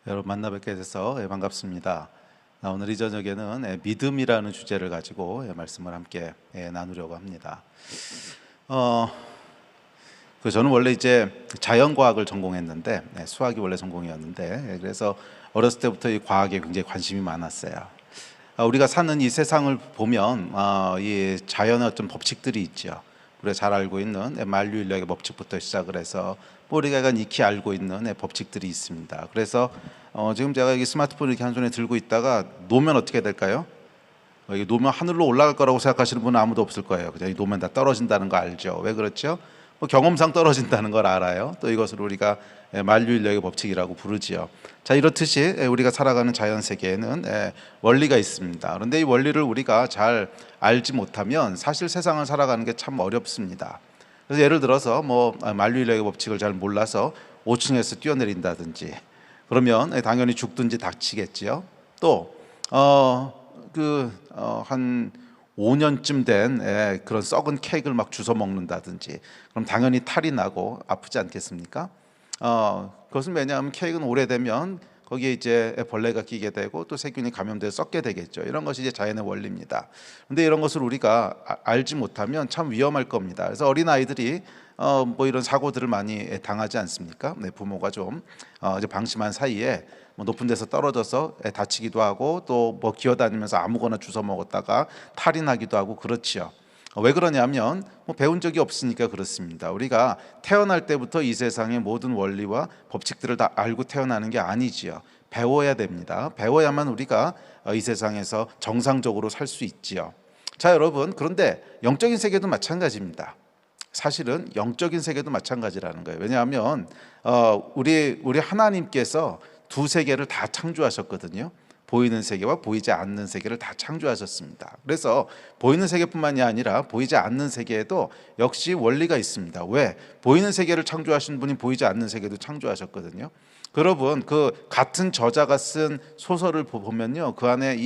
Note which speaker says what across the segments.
Speaker 1: 여러분 만나 뵙게 돼서 반갑습니다. 오늘 이 저녁에는 믿음이라는 주제를 가지고 말씀을 함께 나누려고 합니다. 저는 원래 이제 자연과학을 전공했는데 수학이 원래 전공이었는데 그래서 어렸을 때부터 이 과학에 굉장히 관심이 많았어요. 우리가 사는 이 세상을 보면 이 자연의 어떤 법칙들이 있죠. 우리가 잘 알고 있는 만유인력의 법칙부터 시작을 해서 우리가 익히 알고 있는 법칙들이 있습니다. 그래서 지금 제가 여기 스마트폰을 이렇게 한 손에 들고 있다가 놓으면 어떻게 될까요? 이게 놓으면 하늘로 올라갈 거라고 생각하시는 분은 아무도 없을 거예요. 그죠? 놓으면 다 떨어진다는 거 알죠? 왜 그렇죠? 경험상 떨어진다는 걸 알아요. 또 이것을 우리가 만유인력의 법칙이라고 부르지요. 자, 이렇듯이 우리가 살아가는 자연 세계에는 원리가 있습니다. 그런데 이 원리를 우리가 잘 알지 못하면 사실 세상을 살아가는 게 참 어렵습니다. 그래서 예를 들어서 만유인력의 법칙을 잘 몰라서 5층에서 뛰어내린다든지 그러면 당연히 죽든지 닥치겠지요. 또 한 5년쯤 된 그런 썩은 케이크를 막 주워 먹는다든지 그럼 당연히 탈이 나고 아프지 않겠습니까? 그것은 왜냐하면 케이크는 오래되면 거기에 이제 벌레가 끼게 되고 또 세균이 감염돼서 썩게 되겠죠. 이런 것이 이제 자연의 원리입니다. 그런데 이런 것을 우리가 알지 못하면 참 위험할 겁니다. 그래서 어린 아이들이 이런 사고들을 많이 당하지 않습니까? 부모가 좀 이제 방심한 사이에 높은 데서 떨어져서 다치기도 하고 또 기어다니면서 아무거나 주워 먹었다가 탈이 나기도 하고 그렇지요. 왜 그러냐면 배운 적이 없으니까 그렇습니다. 우리가 태어날 때부터 이 세상의 모든 원리와 법칙들을 다 알고 태어나는 게 아니지요. 배워야 됩니다. 배워야만 우리가 이 세상에서 정상적으로 살 수 있지요. 자, 여러분, 그런데 영적인 세계도 마찬가지입니다. 사실은 영적인 세계도 마찬가지라는 거예요. 왜냐하면 우리 하나님께서 두 세계를 다 창조하셨거든요. 보이는 세계와 보이지 않는 세계를 다 창조하셨습니다. 그래서 보이는 세계뿐만이 아니라 보이지 않는 세계에도 역시 원리가 있습니다. 왜? 보이는 세계를 창조하신 분이 보이지 않는 세계도 창조하셨거든요. 여러분, 그 같은 저자가 쓴 소설을 보면요, 그 안에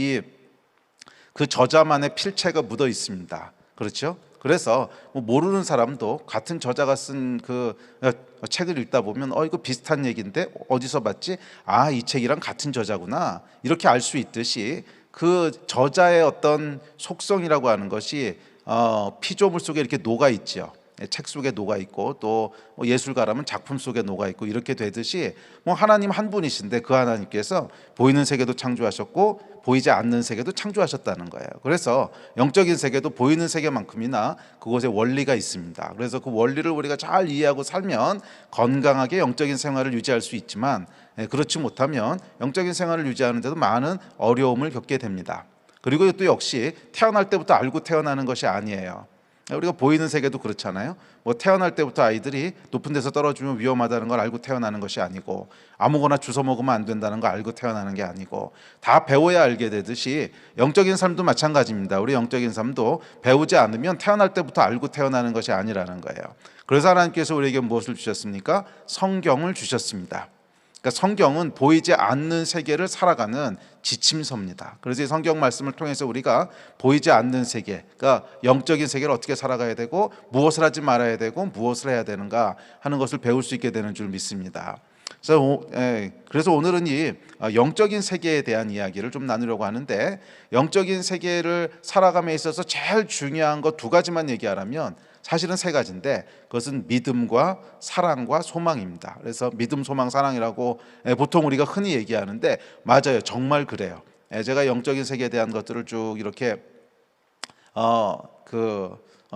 Speaker 1: 그 저자만의 필체가 묻어 있습니다. 그렇죠? 그래서 모르는 사람도 같은 저자가 쓴 그 책을 읽다 보면 이거 비슷한 얘기인데 어디서 봤지? 이 책이랑 같은 저자구나. 이렇게 알 수 있듯이 그 저자의 어떤 속성이라고 하는 것이 피조물 속에 이렇게 녹아 있죠. 책 속에 녹아 있고 또 예술가라면 작품 속에 녹아 있고 이렇게 되듯이 하나님 한 분이신데 그 하나님께서 보이는 세계도 창조하셨고 보이지 않는 세계도 창조하셨다는 거예요. 그래서 영적인 세계도 보이는 세계만큼이나 그곳에 원리가 있습니다. 그래서 그 원리를 우리가 잘 이해하고 살면 건강하게 영적인 생활을 유지할 수 있지만 그렇지 못하면 영적인 생활을 유지하는 데도 많은 어려움을 겪게 됩니다. 그리고 또 역시 태어날 때부터 알고 태어나는 것이 아니에요. 우리가 보이는 세계도 그렇잖아요. 태어날 때부터 아이들이 높은 데서 떨어지면 위험하다는 걸 알고 태어나는 것이 아니고 아무거나 주워 먹으면 안 된다는 걸 알고 태어나는 게 아니고 다 배워야 알게 되듯이 영적인 삶도 마찬가지입니다. 우리 영적인 삶도 배우지 않으면 태어날 때부터 알고 태어나는 것이 아니라는 거예요. 그래서 하나님께서 우리에게 무엇을 주셨습니까? 성경을 주셨습니다. 그러니까 성경은 보이지 않는 세계를 살아가는 지침서입니다. 그래서 이 성경 말씀을 통해서 우리가 보이지 않는 세계, 그러니까 영적인 세계를 어떻게 살아가야 되고 무엇을 하지 말아야 되고 무엇을 해야 되는가 하는 것을 배울 수 있게 되는 줄 믿습니다. 그래서 오늘은 이 영적인 세계에 대한 이야기를 좀 나누려고 하는데 영적인 세계를 살아감에 있어서 제일 중요한 것 두 가지만 얘기하라면 사실은 세 가지인데 그것은 믿음과 사랑과 소망입니다. 그래서 믿음, 소망, 사랑이라고 보통 우리가 흔히 얘기하는데 맞아요. 정말 그래요. 제가 영적인 세계에 대한 것들을 쭉 이렇게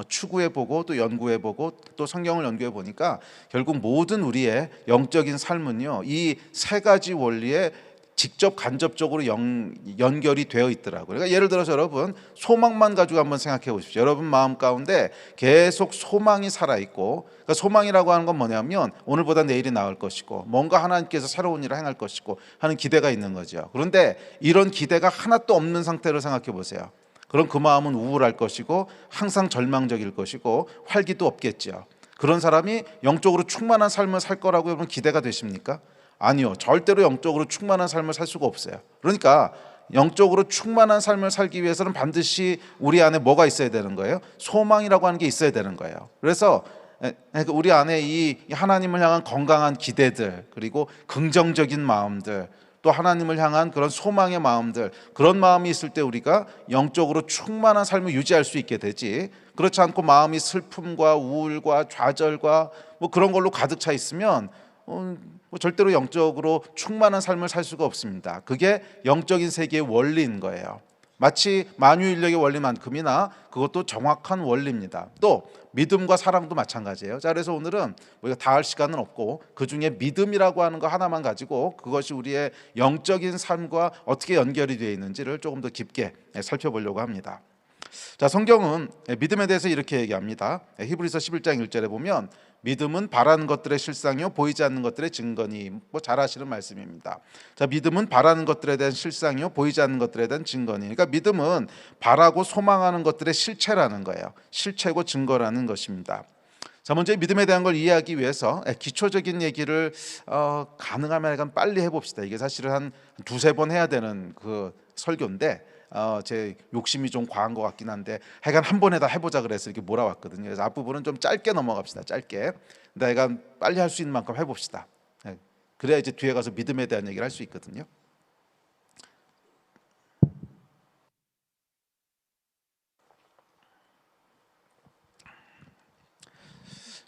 Speaker 1: 추구해보고 또 연구해보고 또 성경을 연구해보니까 결국 모든 우리의 영적인 삶은요 이 세 가지 원리에 직접 간접적으로 연결이 되어 있더라고요. 그러니까 예를 들어서 여러분 소망만 가지고 한번 생각해 보십시오. 여러분 마음 가운데 계속 소망이 살아있고 그러니까 소망이라고 하는 건 뭐냐면 오늘보다 내일이 나을 것이고 뭔가 하나님께서 새로운 일을 행할 것이고 하는 기대가 있는 거죠. 그런데 이런 기대가 하나도 없는 상태로 생각해 보세요. 그럼 그 마음은 우울할 것이고 항상 절망적일 것이고 활기도 없겠죠. 그런 사람이 영적으로 충만한 삶을 살 거라고 여러분 기대가 되십니까? 아니요. 절대로 영적으로 충만한 삶을 살 수가 없어요. 그러니까 영적으로 충만한 삶을 살기 위해서는 반드시 우리 안에 뭐가 있어야 되는 거예요? 소망이라고 하는 게 있어야 되는 거예요. 그래서 우리 안에 이 하나님을 향한 건강한 기대들 그리고 긍정적인 마음들 또 하나님을 향한 그런 소망의 마음들, 그런 마음이 있을 때 우리가 영적으로 충만한 삶을 유지할 수 있게 되지, 그렇지 않고 마음이 슬픔과 우울과 좌절과 뭐 그런 걸로 가득 차 있으면 뭐 절대로 영적으로 충만한 삶을 살 수가 없습니다. 그게 영적인 세계의 원리인 거예요. 마치 만유인력의 원리만큼이나 그것도 정확한 원리입니다. 또 믿음과 사랑도 마찬가지예요. 자, 그래서 오늘은 우리가 다 할 시간은 없고 그중에 믿음이라고 하는 거 하나만 가지고 그것이 우리의 영적인 삶과 어떻게 연결이 되어 있는지를 조금 더 깊게 살펴보려고 합니다. 자, 성경은 믿음에 대해서 이렇게 얘기합니다. 히브리서 11장 1절에 보면 믿음은 바라는 것들의 실상이요 보이지 않는 것들의 증거니, 뭐 잘 아시는 말씀입니다. 자, 믿음은 바라는 것들에 대한 실상이요 보이지 않는 것들에 대한 증거니. 그러니까 믿음은 바라고 소망하는 것들의 실체라는 거예요. 실체고 증거라는 것입니다. 자, 먼저 믿음에 대한 걸 이해하기 위해서 기초적인 얘기를 가능하면 약간 빨리 해봅시다. 이게 사실은 한 두세 번 해야 되는 그 설교인데 제 욕심이 좀 과한 것 같긴 한데 하여간 한 번에 다 해보자 그래서 이렇게 몰아왔거든요. 그래서 앞부분은 좀 짧게 넘어갑시다. 짧게. 근데 하여간 빨리 할 수 있는 만큼 해봅시다. 그래야 이제 뒤에 가서 믿음에 대한 얘기를 할 수 있거든요.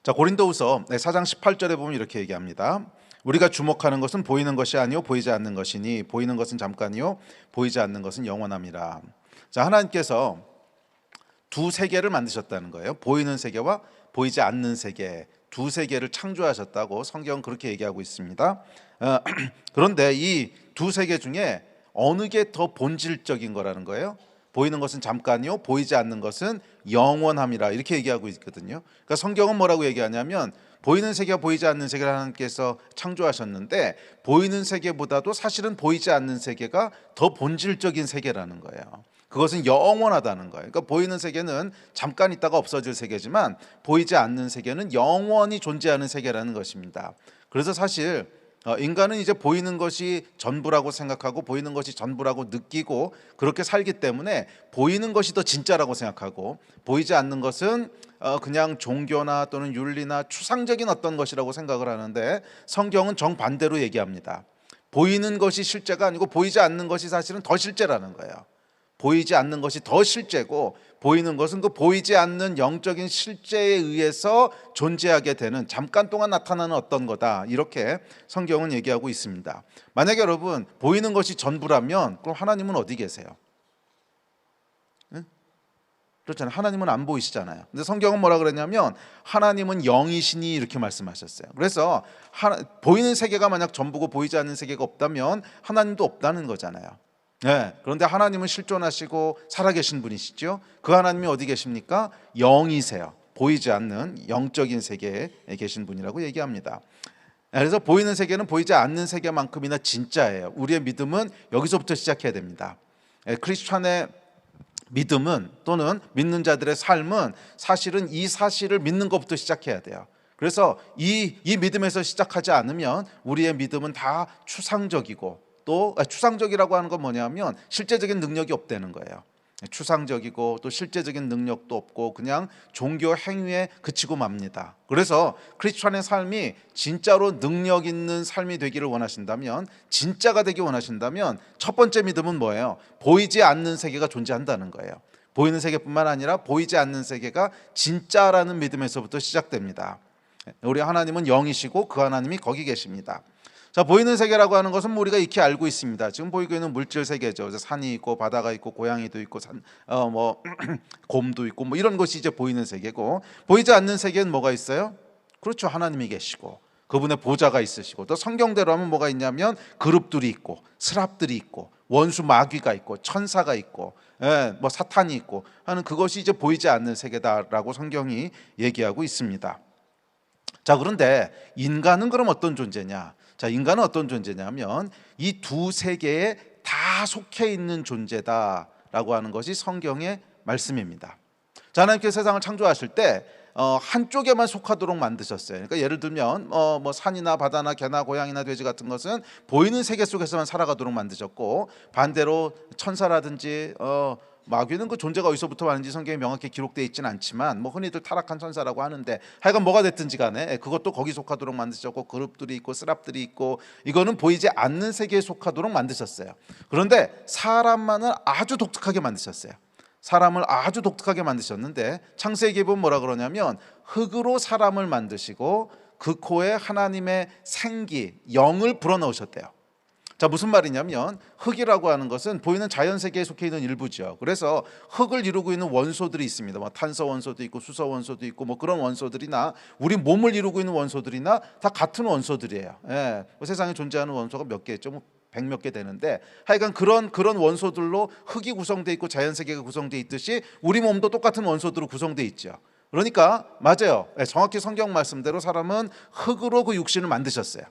Speaker 1: 자, 고린도후서 4장 18절에 보면 이렇게 얘기합니다. 우리가 주목하는 것은 보이는 것이 아니요 보이지 않는 것이니 보이는 것은 잠깐이요 보이지 않는 것은 영원함이라. 자, 하나님께서 두 세계를 만드셨다는 거예요. 보이는 세계와 보이지 않는 세계, 두 세계를 창조하셨다고 성경은 그렇게 얘기하고 있습니다. 그런데 이 두 세계 중에 어느 게 더 본질적인 거라는 거예요? 보이는 것은 잠깐이요 보이지 않는 것은 영원함이라 이렇게 얘기하고 있거든요. 그러니까 성경은 뭐라고 얘기하냐면 보이는 세계와 보이지 않는 세계를 하나님께서 창조하셨는데 보이는 세계보다도 사실은 보이지 않는 세계가 더 본질적인 세계라는 거예요. 그것은 영원하다는 거예요. 그러니까 보이는 세계는 잠깐 있다가 없어질 세계지만 보이지 않는 세계는 영원히 존재하는 세계라는 것입니다. 그래서 사실 인간은 이제 보이는 것이 전부라고 생각하고 보이는 것이 전부라고 느끼고 그렇게 살기 때문에 보이는 것이 더 진짜라고 생각하고 보이지 않는 것은 그냥 종교나 또는 윤리나 추상적인 어떤 것이라고 생각을 하는데 성경은 정반대로 얘기합니다. 보이는 것이 실제가 아니고 보이지 않는 것이 사실은 더 실제라는 거예요. 보이지 않는 것이 더 실제고 보이는 것은 그 보이지 않는 영적인 실제에 의해서 존재하게 되는 잠깐 동안 나타나는 어떤 거다, 이렇게 성경은 얘기하고 있습니다. 만약에 여러분 보이는 것이 전부라면 그럼 하나님은 어디 계세요? 그렇잖아요. 하나님은 안 보이시잖아요. 근데 성경은 뭐라 그랬냐면 하나님은 영이시니 이렇게 말씀하셨어요. 그래서 보이는 세계가 만약 전부고 보이지 않는 세계가 없다면 하나님도 없다는 거잖아요. 네, 그런데 하나님은 실존하시고 살아계신 분이시죠. 그 하나님이 어디 계십니까? 영이세요. 보이지 않는 영적인 세계에 계신 분이라고 얘기합니다. 그래서 보이는 세계는 보이지 않는 세계만큼이나 진짜예요. 우리의 믿음은 여기서부터 시작해야 됩니다. 크리스찬의 믿음은 또는 믿는 자들의 삶은 사실은 이 사실을 믿는 것부터 시작해야 돼요. 그래서 이 믿음에서 시작하지 않으면 우리의 믿음은 다 추상적이고 또 추상적이라고 하는 건 뭐냐면 실제적인 능력이 없다는 거예요. 추상적이고 또 실제적인 능력도 없고 그냥 종교 행위에 그치고 맙니다. 그래서 크리스천의 삶이 진짜로 능력 있는 삶이 되기를 원하신다면, 진짜가 되기 원하신다면 첫 번째 믿음은 뭐예요? 보이지 않는 세계가 존재한다는 거예요. 보이는 세계뿐만 아니라 보이지 않는 세계가 진짜라는 믿음에서부터 시작됩니다. 우리 하나님은 영이시고 그 하나님이 거기 계십니다. 자, 보이는 세계라고 하는 것은 우리가 익히 알고 있습니다. 지금 보이고 있는 물질 세계죠. 산이 있고 바다가 있고 고양이도 있고 곰도 있고 뭐 이런 것이 이제 보이는 세계고, 보이지 않는 세계는 뭐가 있어요? 그렇죠. 하나님이 계시고 그분의 보좌가 있으시고, 또 성경대로 하면 뭐가 있냐면 그룹들이 있고 스랍들이 있고 원수 마귀가 있고 천사가 있고 뭐 사탄이 있고 하는 그것이 이제 보이지 않는 세계다라고 성경이 얘기하고 있습니다. 자, 그런데 인간은 그럼 어떤 존재냐? 자, 인간은 어떤 존재냐면 이 두 세계에 다 속해 있는 존재다라고 하는 것이 성경의 말씀입니다. 자, 하나님께서 세상을 창조하실 때 한쪽에만 속하도록 만드셨어요. 그러니까 예를 들면 뭐 산이나 바다나 개나 고양이나 돼지 같은 것은 보이는 세계 속에서만 살아가도록 만드셨고, 반대로 천사라든지 마귀는 그 존재가 어디서부터 왔는지 성경에 명확히 기록되어 있지는 않지만 뭐 흔히들 타락한 천사라고 하는데 하여간 뭐가 됐든지 간에 그것도 거기 속하도록 만드셨고 그룹들이 있고 스랍들이 있고 이거는 보이지 않는 세계에 속하도록 만드셨어요. 그런데 사람만을 아주 독특하게 만드셨어요. 사람을 아주 독특하게 만드셨는데 창세기에 보면 뭐라 그러냐면 흙으로 사람을 만드시고 그 코에 하나님의 생기, 영을 불어넣으셨대요. 자, 무슨 말이냐면 흙이라고 하는 것은 보이는 자연 세계에 속해 있는 일부죠. 그래서 흙을 이루고 있는 원소들이 있습니다. 뭐 탄소 원소도 있고 수소 원소도 있고 뭐 그런 원소들이나 우리 몸을 이루고 있는 원소들이나 다 같은 원소들이에요. 예, 뭐 세상에 존재하는 원소가 몇 개 있죠? 뭐 100몇 개 되는데 하여간 그런 원소들로 흙이 구성되어 있고 자연 세계가 구성되어 있듯이 우리 몸도 똑같은 원소들로 구성되어 있죠. 그러니까 맞아요. 예, 정확히 성경 말씀대로 사람은 흙으로 그 육신을 만드셨어요.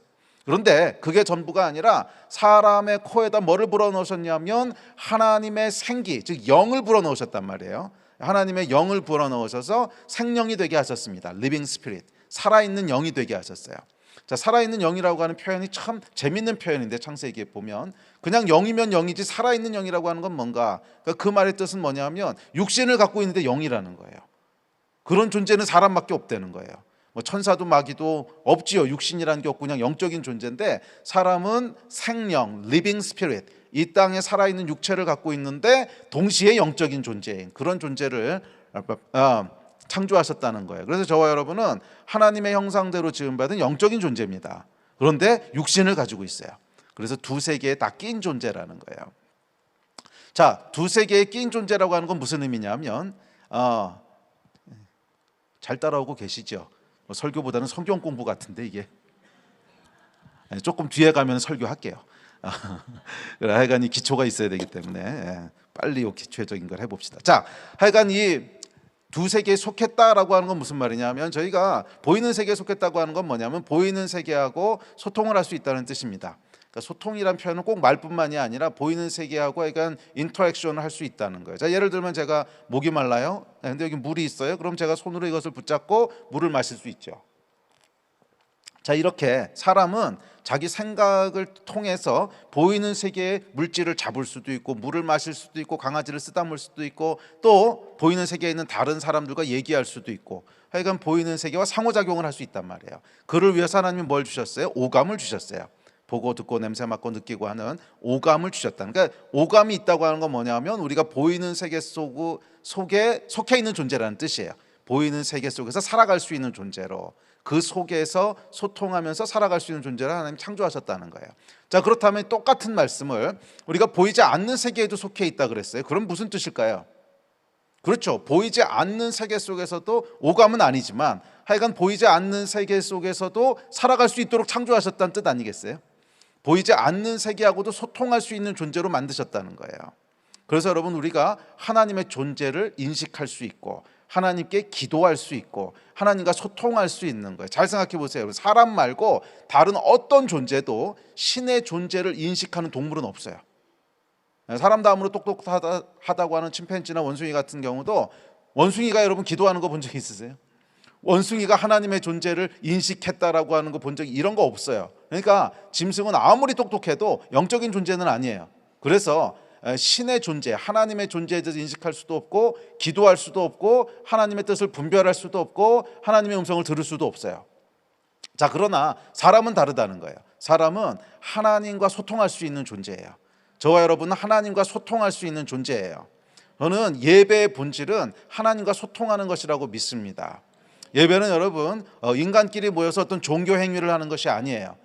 Speaker 1: 그런데 그게 전부가 아니라 사람의 코에다 뭐를 불어넣으셨냐면 하나님의 생기, 즉 영을 불어넣으셨단 말이에요. 하나님의 영을 불어넣으셔서 생명이 되게 하셨습니다. Living Spirit, 살아있는 영이 되게 하셨어요. 자, 살아있는 영이라고 하는 표현이 참 재밌는 표현인데 창세기에 보면 그냥 영이면 영이지 살아있는 영이라고 하는 건 뭔가 그 말의 뜻은 뭐냐면 육신을 갖고 있는데 영이라는 거예요. 그런 존재는 사람밖에 없다는 거예요. 뭐 천사도 마귀도 없지요. 육신이라는 게 없고 그냥 영적인 존재인데 사람은 생명, living spirit, 이 땅에 살아있는 육체를 갖고 있는데 동시에 영적인 존재인 그런 존재를 창조하셨다는 거예요. 그래서 저와 여러분은 하나님의 형상대로 지음받은 영적인 존재입니다. 그런데 육신을 가지고 있어요. 그래서 두 세계에 다 낀 존재라는 거예요. 자, 두 세계에 낀 존재라고 하는 건 무슨 의미냐면 잘 따라오고 계시죠? 설교보다는 성경 공부 같은데 이게 조금 뒤에 가면 설교할게요. 하여간 이 기초가 있어야 되기 때문에 빨리 이 기초적인 걸 해봅시다. 자, 하여간 이 두 세계에 속했다라고 하는 건 무슨 말이냐면 저희가 보이는 세계에 속했다고 하는 건 뭐냐면 보이는 세계하고 소통을 할 수 있다는 뜻입니다. 그러니까 소통이란 표현은 꼭 말뿐만이 아니라 보이는 세계하고 약간 인터랙션을 할 수 있다는 거예요. 자, 예를 들면 제가 목이 말라요. 근데 여기 물이 있어요. 그럼 제가 손으로 이것을 붙잡고 물을 마실 수 있죠. 자, 이렇게 사람은 자기 생각을 통해서 보이는 세계의 물질을 잡을 수도 있고 물을 마실 수도 있고 강아지를 쓰다물 수도 있고 또 보이는 세계에 있는 다른 사람들과 얘기할 수도 있고 하여간 보이는 세계와 상호작용을 할 수 있단 말이에요. 그를 위해서 하나님이 뭘 주셨어요? 오감을 주셨어요. 보고 듣고 냄새 맡고 느끼고 하는 오감을 주셨다는. 그러니까 오감이 있다고 하는 건 뭐냐면 우리가 보이는 세계 속에 속해 있는 존재라는 뜻이에요. 보이는 세계 속에서 살아갈 수 있는 존재로 그 속에서 소통하면서 살아갈 수 있는 존재를 하나님 창조하셨다는 거예요. 자, 그렇다면 똑같은 말씀을 우리가 보이지 않는 세계에도 속해 있다 그랬어요. 그럼 무슨 뜻일까요? 그렇죠. 보이지 않는 세계 속에서도 오감은 아니지만 하여간 보이지 않는 세계 속에서도 살아갈 수 있도록 창조하셨다는 뜻 아니겠어요? 보이지 않는 세계하고도 소통할 수 있는 존재로 만드셨다는 거예요. 그래서 여러분 우리가 하나님의 존재를 인식할 수 있고 하나님께 기도할 수 있고 하나님과 소통할 수 있는 거예요. 잘 생각해 보세요. 사람 말고 다른 어떤 존재도 신의 존재를 인식하는 동물은 없어요. 사람 다음으로 똑똑하다고 하는 침팬지나 원숭이 같은 경우도 원숭이가 여러분 기도하는 거 본 적 있으세요? 원숭이가 하나님의 존재를 인식했다라고 하는 거 본 적이 이런 거 없어요. 그러니까 짐승은 아무리 똑똑해도 영적인 존재는 아니에요. 그래서 신의 존재, 하나님의 존재에 대해서 인식할 수도 없고 기도할 수도 없고 하나님의 뜻을 분별할 수도 없고 하나님의 음성을 들을 수도 없어요. 자, 그러나 사람은 다르다는 거예요. 사람은 하나님과 소통할 수 있는 존재예요. 저와 여러분은 하나님과 소통할 수 있는 존재예요. 저는 예배의 본질은 하나님과 소통하는 것이라고 믿습니다. 예배는 여러분 인간끼리 모여서 어떤 종교 행위를 하는 것이 아니에요.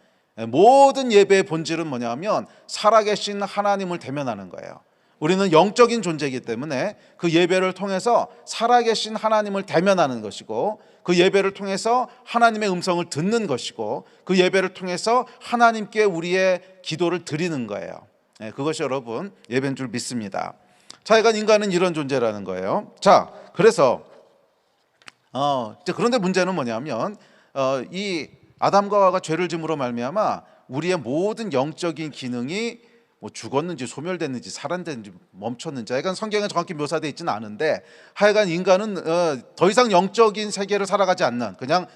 Speaker 1: 모든 예배의 본질은 뭐냐면 살아계신 하나님을 대면하는 거예요. 우리는 영적인 존재이기 때문에 그 예배를 통해서 살아계신 하나님을 대면하는 것이고 그 예배를 통해서 하나님의 음성을 듣는 것이고 그 예배를 통해서 하나님께 우리의 기도를 드리는 거예요. 그것이 여러분 예배인 줄 믿습니다. 자기가 인간은 이런 존재라는 거예요. 자, 그래서 그런데 문제는 뭐냐면 이 아담과 하와가 죄를 지음으로 말미암아 우리의 모든 영적인 기능이 뭐 죽었는지 소멸됐는지 살아났는지 멈췄는지 하여간 성경에 정확히 묘사되어 있지는 않은데 하여간 인간은 더 이상 영적인 세계를 살아가지 않는 그냥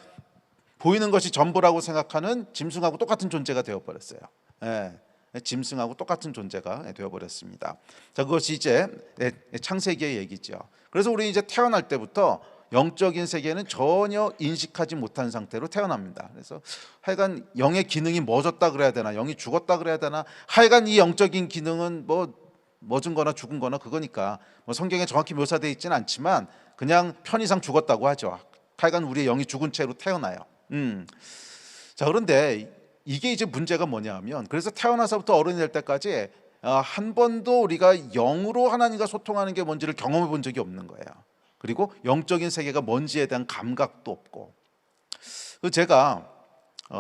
Speaker 1: 보이는 것이 전부라고 생각하는 짐승하고 똑같은 존재가 되어버렸어요. 짐승하고 똑같은 존재가 되어버렸습니다. 자, 그것이 이제 창세기의 얘기죠. 그래서 우리 이제 태어날 때부터 영적인 세계는 전혀 인식하지 못한 상태로 태어납니다. 그래서 하여간 영의 기능이 멎었다 그래야 되나, 영이 죽었다 그래야 되나, 하여간 이 영적인 기능은 뭐 멎은 거나 죽은 거나 그거니까 뭐 성경에 정확히 묘사되어 있지는 않지만 그냥 편의상 죽었다고 하죠. 하여간 우리의 영이 죽은 채로 태어나요. 자, 그런데 이게 이제 문제가 뭐냐면, 그래서 태어나서부터 어른이 될 때까지 한 번도 우리가 영으로 하나님과 소통하는 게 뭔지를 경험해 본 적이 없는 거예요. 그리고 영적인 세계가 뭔지에 대한 감각도 없고. 제가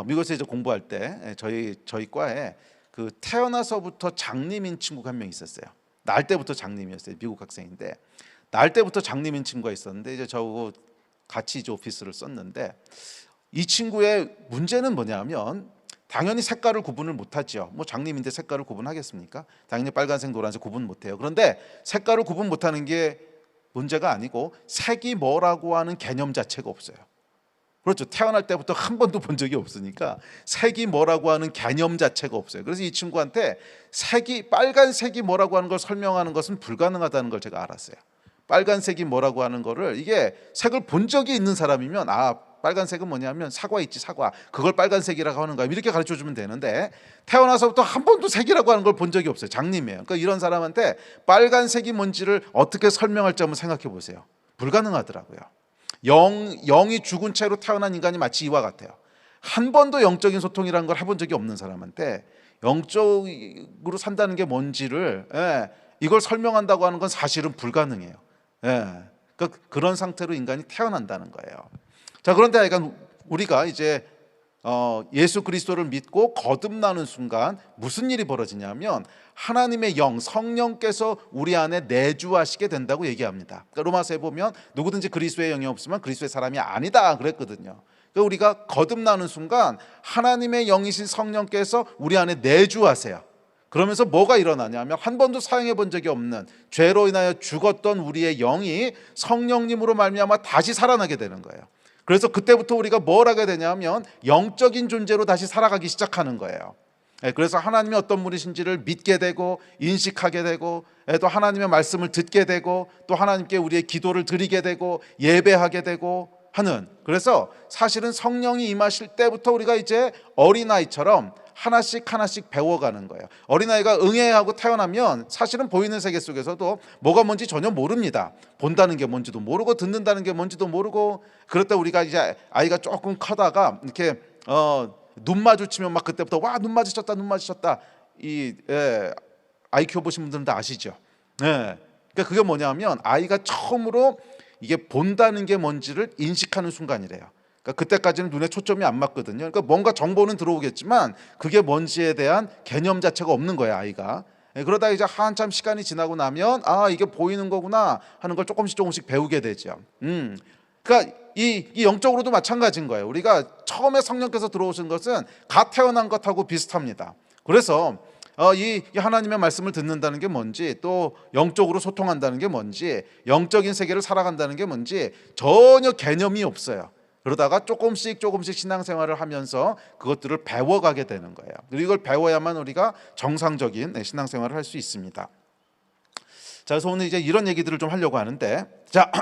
Speaker 1: 미국에서 이제 공부할 때 저희 과에 그 태어나서부터 장님인 친구가 한 명 있었어요. 날 때부터 장님이었어요. 미국 학생인데 날 때부터 장님인 친구가 있었는데 이제 저하고 같이 이제 오피스를 썼는데, 이 친구의 문제는 뭐냐면 당연히 색깔을 구분을 못하죠. 뭐 장님인데 색깔을 구분하겠습니까? 당연히 빨간색, 노란색 구분 못해요. 그런데 색깔을 구분 못하는 게 문제가 아니고 색이 뭐라고 하는 개념 자체가 없어요. 그렇죠. 태어날 때부터 한 번도 본 적이 없으니까 색이 뭐라고 하는 개념 자체가 없어요. 그래서 이 친구한테 빨간색이 뭐라고 하는 걸 설명하는 것은 불가능하다는 걸 제가 알았어요. 빨간색이 뭐라고 하는 거를, 이게 색을 본 적이 있는 사람이면 빨간색은 뭐냐면 사과 있지, 사과, 그걸 빨간색이라고 하는 거야, 이렇게 가르쳐 주면 되는데 태어나서부터 한 번도 색이라고 하는 걸 본 적이 없어요. 장님이에요. 그러니까 이런 사람한테 빨간색이 뭔지를 어떻게 설명할지 한번 생각해 보세요. 불가능하더라고요. 영이 죽은 채로 태어난 인간이 마치 이와 같아요. 한 번도 영적인 소통이라는 걸 해본 적이 없는 사람한테 영적으로 산다는 게 뭔지를 이걸 설명한다고 하는 건 사실은 불가능해요. 그러니까 그런 상태로 인간이 태어난다는 거예요. 자, 그런데 약간 우리가 이제 예수 그리스도를 믿고 거듭나는 순간 무슨 일이 벌어지냐면 하나님의 영, 성령께서 우리 안에 내주하시게 된다고 얘기합니다. 그러니까 로마서에 보면 누구든지 그리스도의 영이 없으면 그리스도의 사람이 아니다 그랬거든요. 그러니까 우리가 거듭나는 순간 하나님의 영이신 성령께서 우리 안에 내주하세요. 그러면서 뭐가 일어나냐면 한 번도 사용해 본 적이 없는 죄로 인하여 죽었던 우리의 영이 성령님으로 말미암아 다시 살아나게 되는 거예요. 그래서 그때부터 우리가 뭘 하게 되냐면 영적인 존재로 다시 살아가기 시작하는 거예요. 그래서 하나님이 어떤 분이신지를 믿게 되고 인식하게 되고, 또 하나님의 말씀을 듣게 되고, 또 하나님께 우리의 기도를 드리게 되고 예배하게 되고 하는, 그래서 사실은 성령이 임하실 때부터 우리가 이제 어린아이처럼 하나씩 하나씩 배워가는 거예요. 어린아이가 응애하고 태어나면 사실은 보이는 세계 속에서도 뭐가 뭔지 전혀 모릅니다. 본다는 게 뭔지도 모르고 듣는다는 게 뭔지도 모르고, 그렇다 우리가 이제 아이가 조금 커다가 이렇게 눈 마주치면 막 그때부터 와, 눈 마주쳤다, 눈 마주쳤다. 아이 키워보신 분들은 다 아시죠? 그러니까 그게 뭐냐면 아이가 처음으로 이게 본다는 게 뭔지를 인식하는 순간이래요. 그러니까 그때까지는 눈에 초점이 안 맞거든요. 그러니까 뭔가 정보는 들어오겠지만 그게 뭔지에 대한 개념 자체가 없는 거예요, 아이가. 그러다 이제 한참 시간이 지나고 나면 이게 보이는 거구나 하는 걸 조금씩 배우게 되죠. 그러니까 이 영적으로도 마찬가지인 거예요. 우리가 처음에 성령께서 들어오신 것은 갓 태어난 것하고 비슷합니다. 그래서 이 하나님의 말씀을 듣는다는 게 뭔지, 또 영적으로 소통한다는 게 뭔지, 영적인 세계를 살아간다는 게 뭔지 전혀 개념이 없어요. 그러다가 조금씩 신앙생활을 하면서 그것들을 배워가게 되는 거예요. 그리고 이걸 배워야만 우리가 정상적인 신앙생활을 할 수 있습니다. 자, 그래서 오늘 이제 이런 얘기들을 좀 하려고 하는데, 자,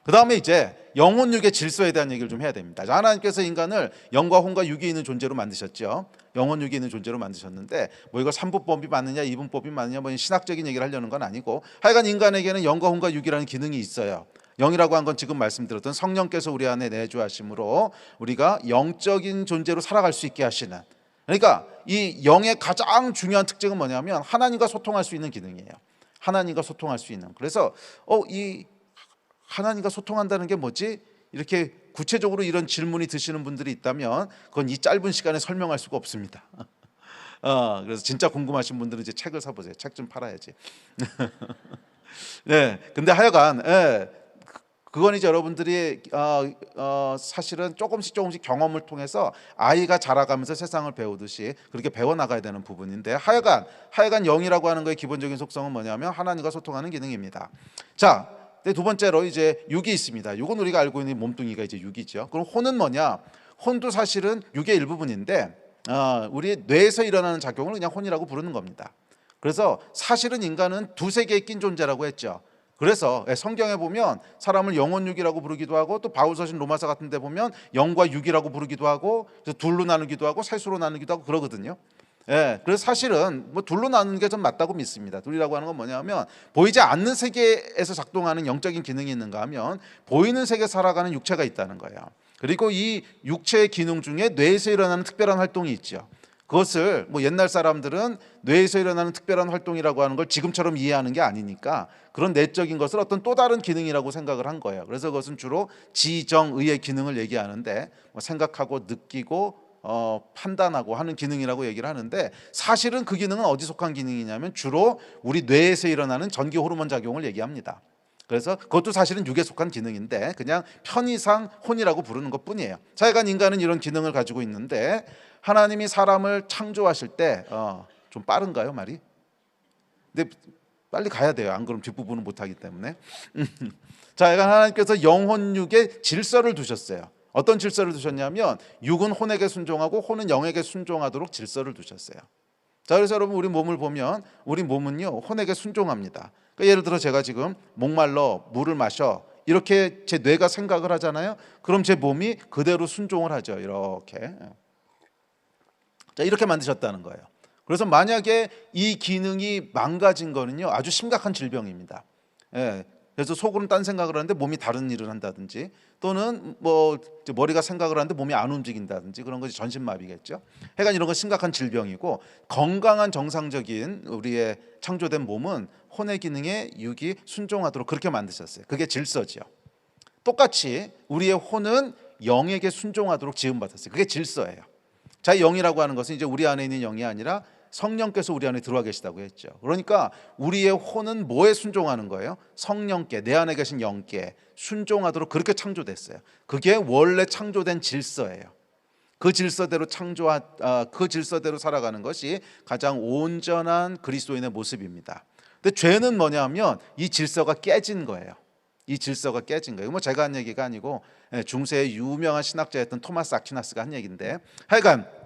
Speaker 1: 그 다음에 이제 영혼육의 질서에 대한 얘기를 좀 해야 됩니다. 자, 하나님께서 인간을 영과 혼과 육이 있는 존재로 만드셨죠. 영혼육이 있는 존재로 만드셨는데 뭐 이거 3분법이 맞느냐 2분법이 맞느냐 뭐 신학적인 얘기를 하려는 건 아니고, 하여간 인간에게는 영과 혼과 육이라는 기능이 있어요. 영이라고 한 건 지금 말씀드렸던 성령께서 우리 안에 내주하심으로 우리가 영적인 존재로 살아갈 수 있게 하시는, 그러니까 이 영의 가장 중요한 특징은 뭐냐면 하나님과 소통할 수 있는 기능이에요. 하나님과 소통할 수 있는. 그래서 이 하나님과 소통한다는 게 뭐지? 이렇게 구체적으로 이런 질문이 드시는 분들이 있다면 그건 이 짧은 시간에 설명할 수가 없습니다. 그래서 진짜 궁금하신 분들은 이제 책을 사보세요. 책 좀 팔아야지. 네, 근데 하여간 그건 이제 여러분들이 사실은 조금씩 경험을 통해서 아이가 자라가면서 세상을 배우듯이 그렇게 배워나가야 되는 부분인데, 하여간 영이라고 하는 거의 기본적인 속성은 뭐냐면 하나님과 소통하는 기능입니다. 자, 두 번째로 이제 육이 있습니다. 육은 우리가 알고 있는 몸뚱이가 이제 육이죠. 그럼 혼은 뭐냐? 혼도 사실은 육의 일부분인데 우리 뇌에서 일어나는 작용을 그냥 혼이라고 부르는 겁니다. 그래서 사실은 인간은 두세 개에 낀 존재라고 했죠. 그래서 성경에 보면 사람을 영혼육이라고 부르기도 하고, 또 바울서신 로마서 같은 데 보면 영과 육이라고 부르기도 하고, 둘로 나누기도 하고, 셋으로 나누기도 하고 그러거든요. 그래서 사실은 뭐 둘로 나누는 게 좀 맞다고 믿습니다. 둘이라고 하는 건 뭐냐면, 보이지 않는 세계에서 작동하는 영적인 기능이 있는가 하면 보이는 세계 살아가는 육체가 있다는 거예요. 그리고 이 육체의 기능 중에 뇌에서 일어나는 특별한 활동이 있죠. 그것을 뭐 옛날 사람들은 뇌에서 일어나는 특별한 활동이라고 하는 걸 지금처럼 이해하는 게 아니니까 그런 내적인 것을 어떤 또 다른 기능이라고 생각을 한 거예요. 그래서 그것은 주로 지정의의 기능을 얘기하는데, 뭐 생각하고 느끼고 판단하고 하는 기능이라고 얘기를 하는데, 사실은 그 기능은 어디 속한 기능이냐면 주로 우리 뇌에서 일어나는 전기 호르몬 작용을 얘기합니다. 그래서 그것도 사실은 육에 속한 기능인데 그냥 편의상 혼이라고 부르는 것뿐이에요. 자여간 인간은 이런 기능을 가지고 있는데, 하나님이 사람을 창조하실 때 좀 빠른가요 말이? 근데 빨리 가야 돼요. 안 그러면 뒷부분은 못하기 때문에. 자여간 하나님께서 영혼육에 질서를 두셨어요. 어떤 질서를 두셨냐면, 육은 혼에게 순종하고 혼은 영에게 순종하도록 질서를 두셨어요. 자, 그래서 여러분, 우리 몸을 보면 우리 몸은요 혼에게 순종합니다. 그러니까 예를 들어 제가 지금 목말라 물을 마셔, 이렇게 제 뇌가 생각을 하잖아요. 그럼 제 몸이 그대로 순종을 하죠. 이렇게. 자, 이렇게 만드셨다는 거예요. 그래서 만약에 이 기능이 망가진 거는요 아주 심각한 질병입니다. 그래서 속으로는 딴 생각을 하는데 몸이 다른 일을 한다든지, 또는 뭐 머리가 생각을 하는데 몸이 안 움직인다든지, 그런 것이 전신마비겠죠. 하여간 이런 건 심각한 질병이고, 건강한 정상적인 우리의 창조된 몸은 혼의 기능에 육이 순종하도록 그렇게 만드셨어요. 그게 질서죠. 똑같이 우리의 혼은 영에게 순종하도록 지음받았어요. 그게 질서예요. 자, 영이라고 하는 것은 이제 우리 안에 있는 영이 아니라 성령께서 우리 안에 들어와 계시다고 했죠. 그러니까 우리의 혼은 뭐에 순종하는 거예요? 성령께, 내 안에 계신 영께 순종하도록 그렇게 창조됐어요. 그게 원래 창조된 질서예요. 그 질서대로 그 질서대로 살아가는 것이 가장 온전한 그리스도인의 모습입니다. 근데 죄는 뭐냐면 이 질서가 깨진 거예요. 이 질서가 깨진 거예요. 뭐 제가 한 얘기가 아니고 중세의 유명한 신학자였던 토마스 아퀴나스가 한 얘기인데, 하여간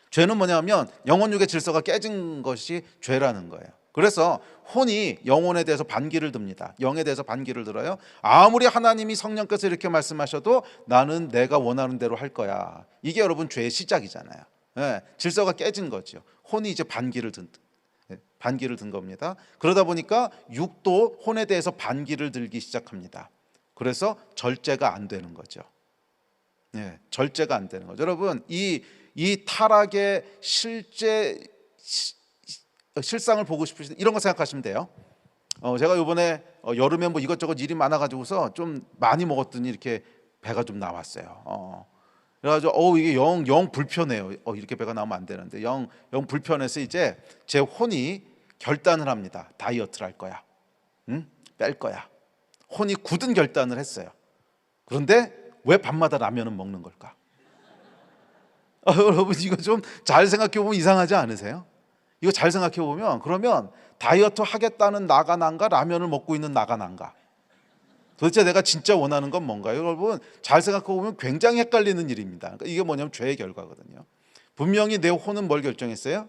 Speaker 1: 죄는 뭐냐면 영혼육의 질서가 깨진 것이 죄라는 거예요. 그래서 혼이 영혼에 대해서 반기를 듭니다. 영에 대해서 반기를 들어요. 아무리 하나님이 성령께서 이렇게 말씀하셔도 나는 내가 원하는 대로 할 거야. 이게 여러분 죄의 시작이잖아요. 질서가 깨진 거죠. 혼이 이제 반기를 든 겁니다. 그러다 보니까 육도 혼에 대해서 반기를 들기 시작합니다. 그래서 절제가 안 되는 거죠. 절제가 안 되는 거죠. 여러분, 이 타락의 실상을 보고 싶으시면 이런 거 생각하시면 돼요. 제가 이번에 여름에 뭐 이것저것 일이 많아가지고서 좀 많이 먹었더니 이렇게 배가 좀 나왔어요. 그래가지고 이게 영 불편해요. 이렇게 배가 나오면 안 되는데 영 불편해서 이제 제 혼이 결단을 합니다. 다이어트를 할 거야. 뺄 거야. 혼이 굳은 결단을 했어요. 그런데 왜 밤마다 라면은 먹는 걸까? 여러분, 이거 좀 잘 생각해 보면 이상하지 않으세요? 이거 잘 생각해 보면, 그러면 다이어트 하겠다는 나가 난가, 라면을 먹고 있는 나가 난가? 도대체 내가 진짜 원하는 건 뭔가요? 여러분, 잘 생각해 보면 굉장히 헷갈리는 일입니다. 그러니까 이게 뭐냐면 죄의 결과거든요. 분명히 내 혼은 뭘 결정했어요?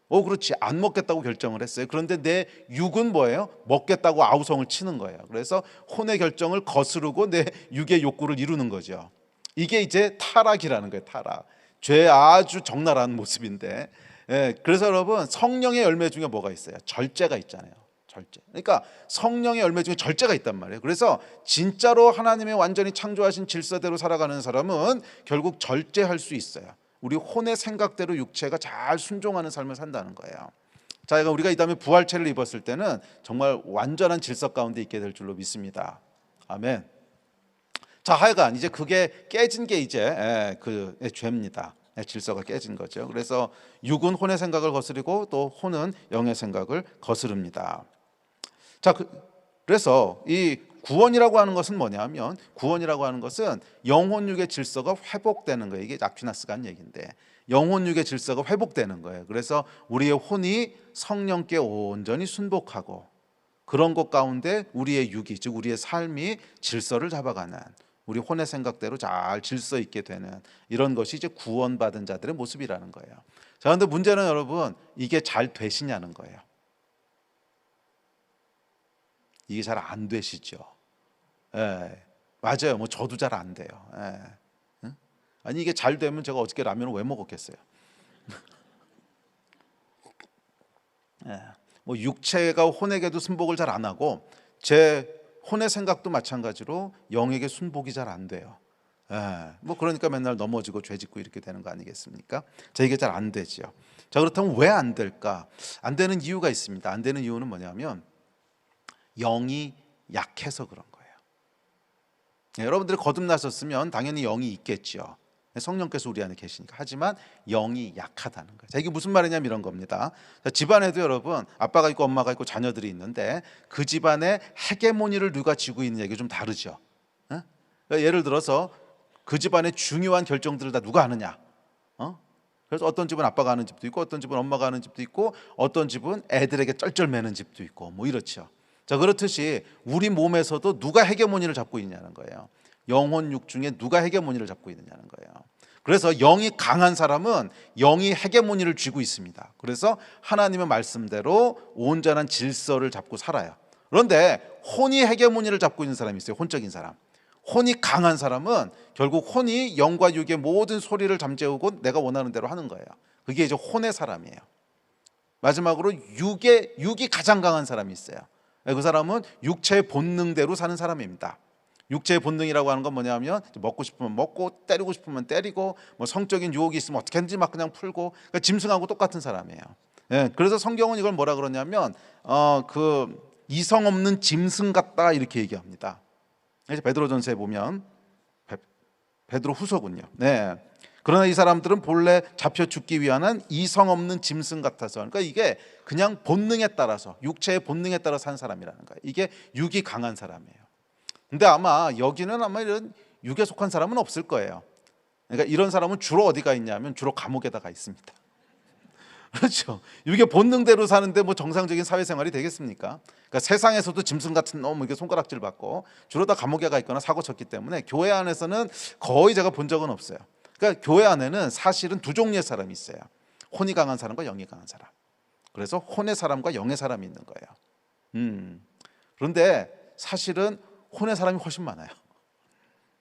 Speaker 1: 그렇지, 안 먹겠다고 결정을 했어요. 그런데 내 육은 뭐예요? 먹겠다고 아우성을 치는 거예요. 그래서 혼의 결정을 거스르고 내 육의 욕구를 이루는 거죠. 이게 이제 타락이라는 거예요. 타락. 죄의 아주 적나라한 모습인데, 그래서 여러분, 성령의 열매 중에 뭐가 있어요? 절제가 있잖아요. 절제. 그러니까 성령의 열매 중에 절제가 있단 말이에요. 그래서 진짜로 하나님의 완전히 창조하신 질서대로 살아가는 사람은 결국 절제할 수 있어요. 우리 혼의 생각대로 육체가 잘 순종하는 삶을 산다는 거예요. 자, 우리가 이 다음에 부활체를 입었을 때는 정말 완전한 질서 가운데 있게 될 줄로 믿습니다. 아멘. 자, 하여간 이제 그게 깨진 게 이제 그 죄입니다. 질서가 깨진 거죠. 그래서 육은 혼의 생각을 거스르고 또 혼은 영의 생각을 거스릅니다. 자, 그래서 이 구원이라고 하는 것은 뭐냐면, 구원이라고 하는 것은 영혼육의 질서가 회복되는 거예요. 이게 아퀴나스가 한 얘기인데, 영혼육의 질서가 회복되는 거예요. 그래서 우리의 혼이 성령께 온전히 순복하고, 그런 것 가운데 우리의 육이, 즉 우리의 삶이 질서를 잡아가는, 우리 혼의 생각대로 잘 질서 있게 되는 이런 것이 이제 구원받은 자들의 모습이라는 거예요. 자, 그런데 문제는 여러분 이게 잘 되시냐는 거예요. 이게 잘 안 되시죠. 예, 맞아요. 뭐 저도 잘 안 돼요. 예. 응? 아니 이게 잘 되면 제가 어저께 라면을 왜 먹었겠어요? 예. 뭐 육체가 혼에게도 순복을 잘 안 하고 제 혼의 생각도 마찬가지로 영에게 순복이 잘 안 돼요. 예. 뭐 그러니까 맨날 넘어지고 죄짓고 이렇게 되는 거 아니겠습니까? 자, 이게 잘 안 되죠. 자, 그렇다면 왜 안 될까? 안 되는 이유가 있습니다. 안 되는 이유는 뭐냐면 영이 약해서 그런 거예요. 예, 여러분들이 거듭나셨으면 당연히 영이 있겠죠. 성령께서 우리 안에 계시니까. 하지만 영이 약하다는 거예요. 자, 이게 무슨 말이냐면 이런 겁니다. 자, 집안에도 여러분 아빠가 있고 엄마가 있고 자녀들이 있는데 그 집안의 헤게모니를 누가 쥐고 있는 얘기 좀 다르죠. 예? 그러니까 예를 들어서 그 집안의 중요한 결정들을 다 누가 하느냐. 그래서 어떤 집은 아빠가 하는 집도 있고 어떤 집은 엄마가 하는 집도 있고 어떤 집은 애들에게 쩔쩔매는 집도 있고 뭐 이렇죠. 자, 그렇듯이 우리 몸에서도 누가 헤게모니를 잡고 있냐는 거예요. 영혼 육 중에 누가 헤게모니를 잡고 있느냐는 거예요. 그래서 영이 강한 사람은 영이 헤게모니를 쥐고 있습니다. 그래서 하나님의 말씀대로 온전한 질서를 잡고 살아요. 그런데 혼이 헤게모니를 잡고 있는 사람이 있어요. 혼적인 사람. 혼이 강한 사람은 결국 혼이 영과 육의 모든 소리를 잠재우고 내가 원하는 대로 하는 거예요. 그게 이제 혼의 사람이에요. 마지막으로 육이 가장 강한 사람이 있어요. 그 사람은 육체의 본능대로 사는 사람입니다. 육체의 본능이라고 하는 건 뭐냐면 먹고 싶으면 먹고 때리고 싶으면 때리고 뭐 성적인 유혹이 있으면 어떻게든지 막 그냥 풀고, 그러니까 짐승하고 똑같은 사람이에요. 예, 그래서 성경은 이걸 뭐라 그러냐면 그 이성 없는 짐승 같다 이렇게 얘기합니다. 베드로전서에 보면 베드로 후서군요. 네. 그러나 이 사람들은 본래 잡혀 죽기 위한 이성 없는 짐승 같아서, 그러니까 이게 그냥 본능에 따라서 육체의 본능에 따라 산 사람이라는 거예요. 이게 육이 강한 사람이에요. 근데 아마 여기는 아마 이런 육에 속한 사람은 없을 거예요. 그러니까 이런 사람은 주로 어디가 있냐면 주로 감옥에다가 있습니다. 그렇죠. 이게 본능대로 사는데 뭐 정상적인 사회생활이 되겠습니까? 그러니까 세상에서도 짐승 같은 놈 이렇게 손가락질 받고 주로 다 감옥에 가 있거나 사고 쳤기 때문에 교회 안에서는 거의 제가 본 적은 없어요. 그러니까 교회 안에는 사실은 두 종류의 사람이 있어요. 혼이 강한 사람과 영이 강한 사람. 그래서 혼의 사람과 영의 사람이 있는 거예요. 그런데 사실은 혼의 사람이 훨씬 많아요.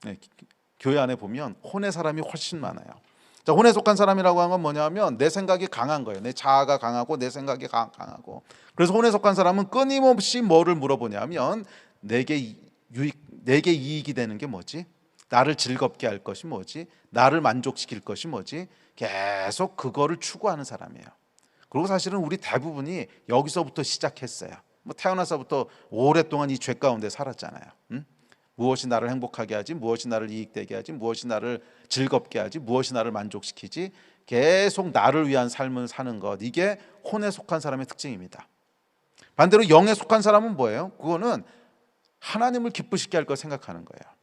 Speaker 1: 네, 교회 안에 보면 혼의 사람이 훨씬 많아요. 자, 혼에 속한 사람이라고 하는 건 뭐냐면 내 생각이 강한 거예요. 내 자아가 강하고 내 생각이 강하고. 그래서 혼에 속한 사람은 끊임없이 뭐를 물어보냐면 내게 이익이 되는 게 뭐지? 나를 즐겁게 할 것이 뭐지? 나를 만족시킬 것이 뭐지? 계속 그거를 추구하는 사람이에요. 그리고 사실은 우리 대부분이 여기서부터 시작했어요. 뭐 태어나서부터 오랫동안 이 죄 가운데 살았잖아요. 무엇이 나를 행복하게 하지? 무엇이 나를 이익되게 하지? 무엇이 나를 즐겁게 하지? 무엇이 나를 만족시키지? 계속 나를 위한 삶을 사는 것, 이게 혼에 속한 사람의 특징입니다. 반대로 영에 속한 사람은 뭐예요? 그거는 하나님을 기쁘시게 할 걸 생각하는 거예요.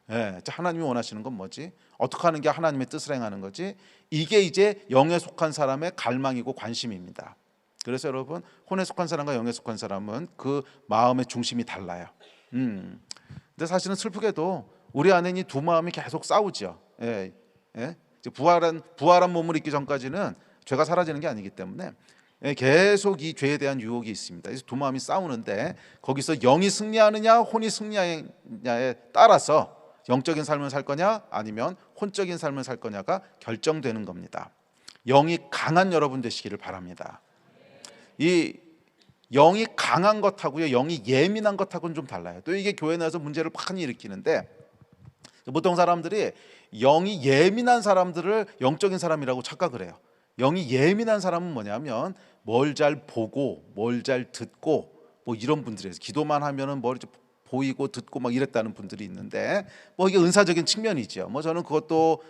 Speaker 1: 네, 하나님이 원하시는 건 뭐지? 어떻게 하는 게 하나님의 뜻을 행하는 거지? 이게 이제 영에 속한 사람의 갈망이고 관심입니다. 그래서 여러분, 혼에 속한 사람과 영에 속한 사람은 그 마음의 중심이 달라요. 근데 사실은 슬프게도 우리 안에 이 두 마음이 계속 싸우죠. 예, 예? 부활한 몸을 입기 전까지는 죄가 사라지는 게 아니기 때문에 계속 이 죄에 대한 유혹이 있습니다. 그래서 두 마음이 싸우는데 거기서 영이 승리하느냐 혼이 승리하느냐에 따라서 영적인 삶을 살 거냐 아니면 혼적인 삶을 살 거냐가 결정되는 겁니다. 영이 강한 여러분 되시기를 바랍니다. 이 영이 강한 것하고요, 영이 예민한 것하고는 좀 달라요. 또 이게 교회 내에서 문제를 많이 일으키는데, 보통 사람들이 영이 예민한 사람들을 영적인 사람이라고 착각을 해요. 영이 예민한 사람은 뭐냐면 뭘 잘 보고 뭘 잘 듣고 뭐 이런 분들이에요. 기도만 하면은 뭘 보이고 듣고 막 이랬다는 분들이 있는데, 뭐 이게 은사적인 측면이죠. 뭐 저는 그것도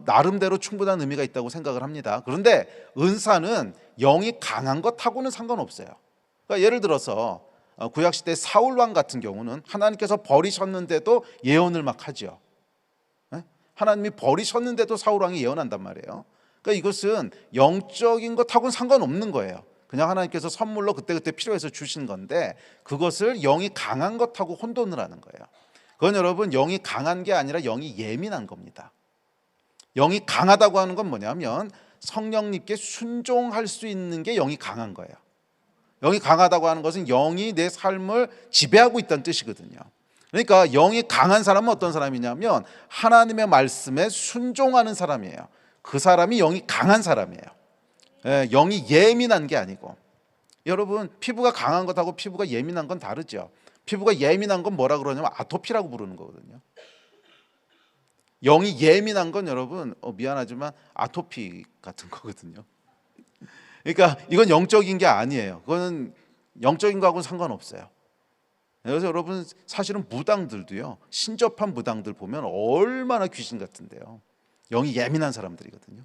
Speaker 1: 나름대로 충분한 의미가 있다고 생각을 합니다. 그런데 은사는 영이 강한 것하고는 상관없어요. 그러니까 예를 들어서 구약시대 사울 왕 같은 경우는 하나님께서 버리셨는데도 예언을 막 하죠. 하나님이 버리셨는데도 사울 왕이 예언한단 말이에요. 그러니까 이것은 영적인 것하고는 상관없는 거예요. 그냥 하나님께서 선물로 그때그때 필요해서 주신 건데, 그것을 영이 강한 것하고 혼돈을 하는 거예요. 그건 여러분 영이 강한 게 아니라 영이 예민한 겁니다. 영이 강하다고 하는 건 뭐냐면 성령님께 순종할 수 있는 게 영이 강한 거예요. 영이 강하다고 하는 것은 영이 내 삶을 지배하고 있다는 뜻이거든요. 그러니까 영이 강한 사람은 어떤 사람이냐면 하나님의 말씀에 순종하는 사람이에요. 그 사람이 영이 강한 사람이에요. 영이 예민한 게 아니고. 여러분 피부가 강한 것하고 피부가 예민한 건 다르죠. 피부가 예민한 건 뭐라 그러냐면 아토피라고 부르는 거거든요. 영이 예민한 건 여러분 미안하지만 아토피 같은 거거든요. 그러니까 이건 영적인 게 아니에요. 그거는 영적인 거하고는 상관없어요. 그래서 여러분 사실은 무당들도요, 신접한 무당들 보면 얼마나 귀신 같은데요. 영이 예민한 사람들이거든요.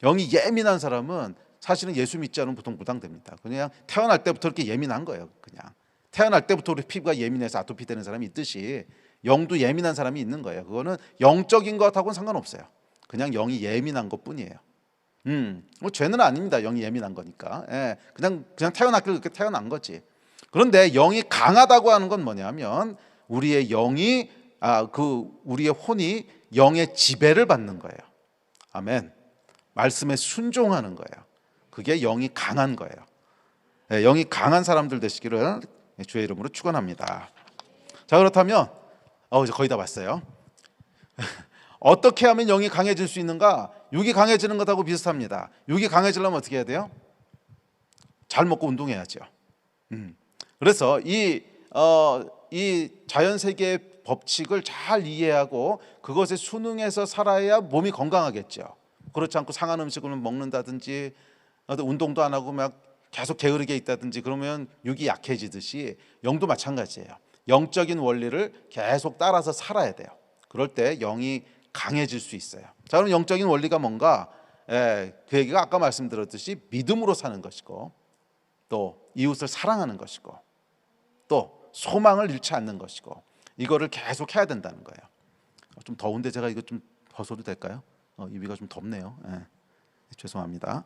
Speaker 1: 영이 예민한 사람은 사실은 예수 믿지 않으면 보통 무당됩니다. 그냥 태어날 때부터 이렇게 예민한 거예요. 그냥 태어날 때부터 우리 피부가 예민해서 아토피 되는 사람이 있듯이 영도 예민한 사람이 있는 거예요. 그거는 영적인 것하고는 상관없어요. 그냥 영이 예민한 것뿐이에요. 뭐 죄는 아닙니다. 영이 예민한 거니까. 예, 그냥 태어났길 그렇게 태어난 거지. 그런데 영이 강하다고 하는 건 뭐냐면 우리의 영이 우리의 혼이 영의 지배를 받는 거예요. 아멘. 말씀에 순종하는 거예요. 그게 영이 강한 거예요. 예, 영이 강한 사람들 되시기를 주의 이름으로 축원합니다. 자, 그렇다면 이제 거의 다 봤어요. 어떻게 하면 영이 강해질 수 있는가? 육이 강해지는 것하고 비슷합니다. 육이 강해지려면 어떻게 해야 돼요? 잘 먹고 운동해야죠. 그래서 이 자연 세계의 법칙을 잘 이해하고 그것에 순응해서 살아야 몸이 건강하겠죠. 그렇지 않고 상한 음식을 먹는다든지 운동도 안 하고 막 계속 게으르게 있다든지 그러면 육이 약해지듯이 영도 마찬가지예요. 영적인 원리를 계속 따라서 살아야 돼요. 그럴 때 영이 강해질 수 있어요. 자, 그럼 영적인 원리가 뭔가? 그 얘기가 아까 말씀드렸듯이 믿음으로 사는 것이고, 또 이웃을 사랑하는 것이고, 또 소망을 잃지 않는 것이고, 이거를 계속 해야 된다는 거예요. 좀 더운데 제가 이거 좀 벗어도 될까요? 입이가 좀 덥네요. 죄송합니다.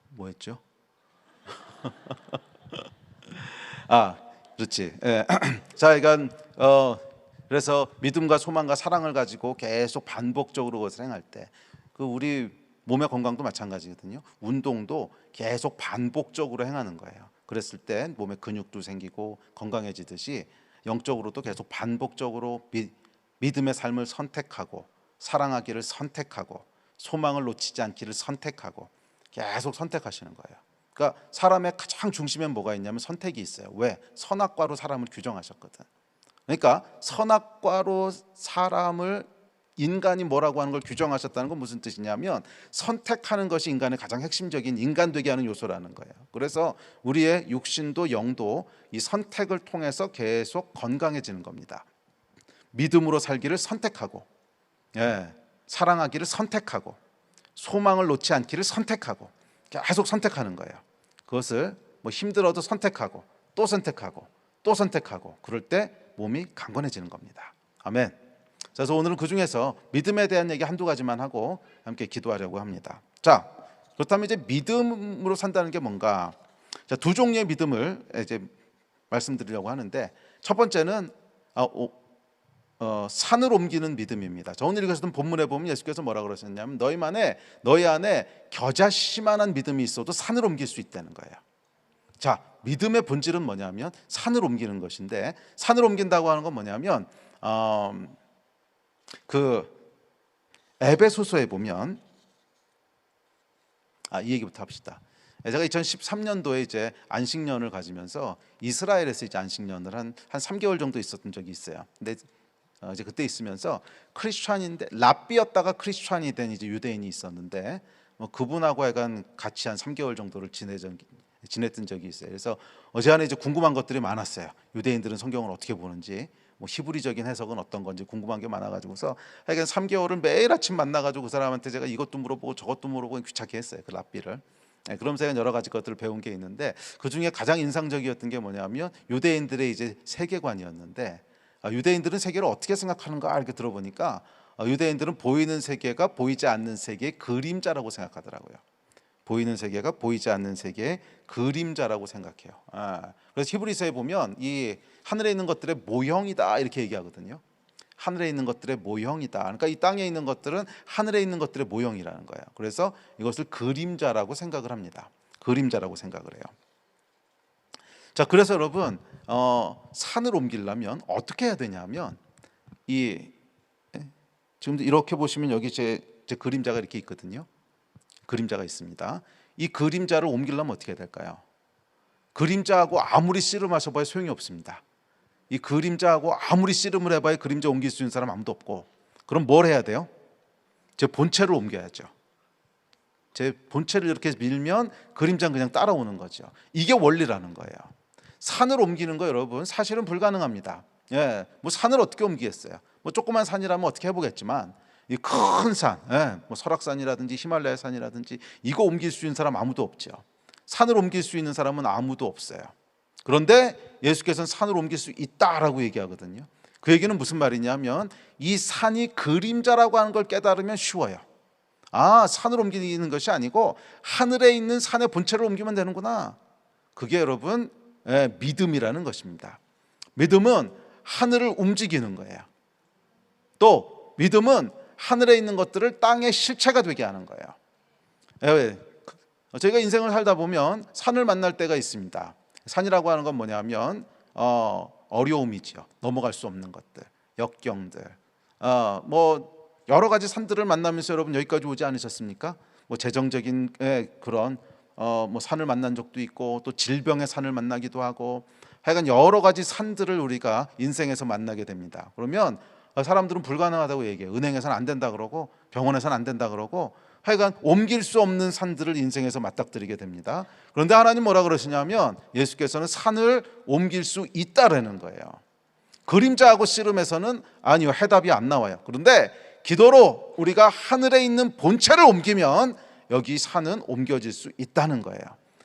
Speaker 1: 뭐 했죠? 그렇지. 자, 그래서 믿음과 소망과 사랑을 가지고 계속 반복적으로 그것을 행할 때, 우리 몸의 건강도 마찬가지거든요. 운동도 계속 반복적으로 행하는 거예요. 그랬을 때 몸에 근육도 생기고 건강해지듯이 영적으로도 계속 반복적으로 믿음의 삶을 선택하고 사랑하기를 선택하고 소망을 놓치지 않기를 선택하고 계속 선택하시는 거예요. 그러니까 사람의 가장 중심에 뭐가 있냐면 선택이 있어요. 왜? 선악과로 사람을 규정하셨거든. 그러니까 선악과로 사람을 인간이 뭐라고 하는 걸 규정하셨다는 건 무슨 뜻이냐면 선택하는 것이 인간의 가장 핵심적인 인간 되게 하는 요소라는 거예요. 그래서 우리의 육신도 영도 이 선택을 통해서 계속 건강해지는 겁니다. 믿음으로 살기를 선택하고, 사랑하기를 선택하고, 소망을 놓지 않기를 선택하고, 계속 선택하는 거예요. 그것을 힘들어도 선택하고 또 선택하고 또 선택하고, 그럴 때 몸이 강건해지는 겁니다. 아멘. 그래서 오늘은 그 중에서 믿음에 대한 얘기 한두 가지만 하고 함께 기도하려고 합니다. 자, 그렇다면 이제 믿음으로 산다는 게 뭔가? 자, 두 종류의 믿음을 이제 말씀드리려고 하는데, 첫 번째는 산을 옮기는 믿음입니다. 저 오늘 읽으셨던 본문에 보면 예수께서 뭐라 그러셨냐면 너희 안에 겨자씨만한 믿음이 있어도 산을 옮길 수 있다는 거예요. 자, 믿음의 본질은 뭐냐면 산을 옮기는 것인데, 산을 옮긴다고 하는 건 뭐냐면 에베소서에 보면 이 얘기부터 합시다. 제가 2013년도에 이제 안식년을 가지면서 이스라엘에서 이제 안식년을 한 3개월 정도 있었던 적이 있어요. 근데 이제 그때 있으면서 크리스찬인데 랍비였다가 크리스찬이 된 이제 유대인이 있었는데 그분하고 약간 같이 한 3개월 정도를 지냈던 적이 있어요. 그래서 어제 안에 이제 궁금한 것들이 많았어요. 유대인들은 성경을 어떻게 보는지, 히브리적인 해석은 어떤 건지 궁금한 게 많아가지고서 하여간 3개월을 매일 아침 만나가지고 그 사람한테 제가 이것도 물어보고 저것도 물어보고 귀찮게 했어요. 그 랍비를. 그러면서 제가 여러 가지 것들을 배운 게 있는데 그 중에 가장 인상적이었던 게 뭐냐면 유대인들의 이제 세계관이었는데 유대인들은 세계를 어떻게 생각하는가 이렇게 들어보니까 유대인들은 보이는 세계가 보이지 않는 세계의 그림자라고 생각하더라고요. 보이는 세계가 보이지 않는 세계의 그림자라고 생각해요. 그래서 히브리서에 보면 이 하늘에 있는 것들의 모형이다 이렇게 얘기하거든요. 하늘에 있는 것들의 모형이다. 그러니까 이 땅에 있는 것들은 하늘에 있는 것들의 모형이라는 거예요. 그래서 이것을 그림자라고 생각을 합니다. 그림자라고 생각을 해요. 자, 그래서 여러분 산을 옮기려면 어떻게 해야 되냐면 지금 이렇게 보시면 여기 제 그림자가 이렇게 있거든요. 그림자가 있습니다. 이 그림자를 옮기려면 어떻게 해야 될까요? 그림자하고 아무리 씨름하셔봐야 소용이 없습니다. 이 그림자하고 아무리 씨름을 해봐야 그림자 옮길 수 있는 사람 아무도 없고, 그럼 뭘 해야 돼요? 제 본체를 옮겨야죠. 제 본체를 이렇게 밀면 그림자는 그냥 따라오는 거죠. 이게 원리라는 거예요. 산을 옮기는 거 여러분 사실은 불가능합니다. 뭐 산을 어떻게 옮기겠어요? 뭐 조그만 산이라면 어떻게 해보겠지만 이 큰 산, 뭐 설악산이라든지 히말라야 산이라든지 이거 옮길 수 있는 사람 아무도 없죠. 산을 옮길 수 있는 사람은 아무도 없어요. 그런데 예수께서는 산을 옮길 수 있다라고 얘기하거든요. 그 얘기는 무슨 말이냐면 이 산이 그림자라고 하는 걸 깨달으면 쉬워요. 산을 옮기는 것이 아니고 하늘에 있는 산의 본체를 옮기면 되는구나. 그게 여러분 믿음이라는 것입니다. 믿음은 하늘을 움직이는 거예요. 또 믿음은 하늘에 있는 것들을 땅의 실체가 되게 하는 거예요. 저희가 인생을 살다 보면 산을 만날 때가 있습니다. 산이라고 하는 건 뭐냐면 어려움이죠. 넘어갈 수 없는 것들, 역경들, 뭐 여러 가지 산들을 만나면서 여러분 여기까지 오지 않으셨습니까? 뭐 재정적인 그런 뭐 산을 만난 적도 있고 또 질병의 산을 만나기도 하고 하여간 여러 가지 산들을 우리가 인생에서 만나게 됩니다. 그러면 사람들은 불가능하다고 얘기해요. 은행에서는 안 된다 그러고 병원에서는 안 된다 그러고 하여간 옮길 수 없는 산들을 인생에서 맞닥뜨리게 됩니다. 그런데 하나님 뭐라 그러시냐면 예수께서는 산을 옮길 수 있다라는 거예요. 그림자하고 씨름에서는 아니요, 해답이 안 나와요. 그런데 기도로 우리가 하늘에 있는 본체를 옮기면 여기 산은 옮겨질 수 있다는 거예요.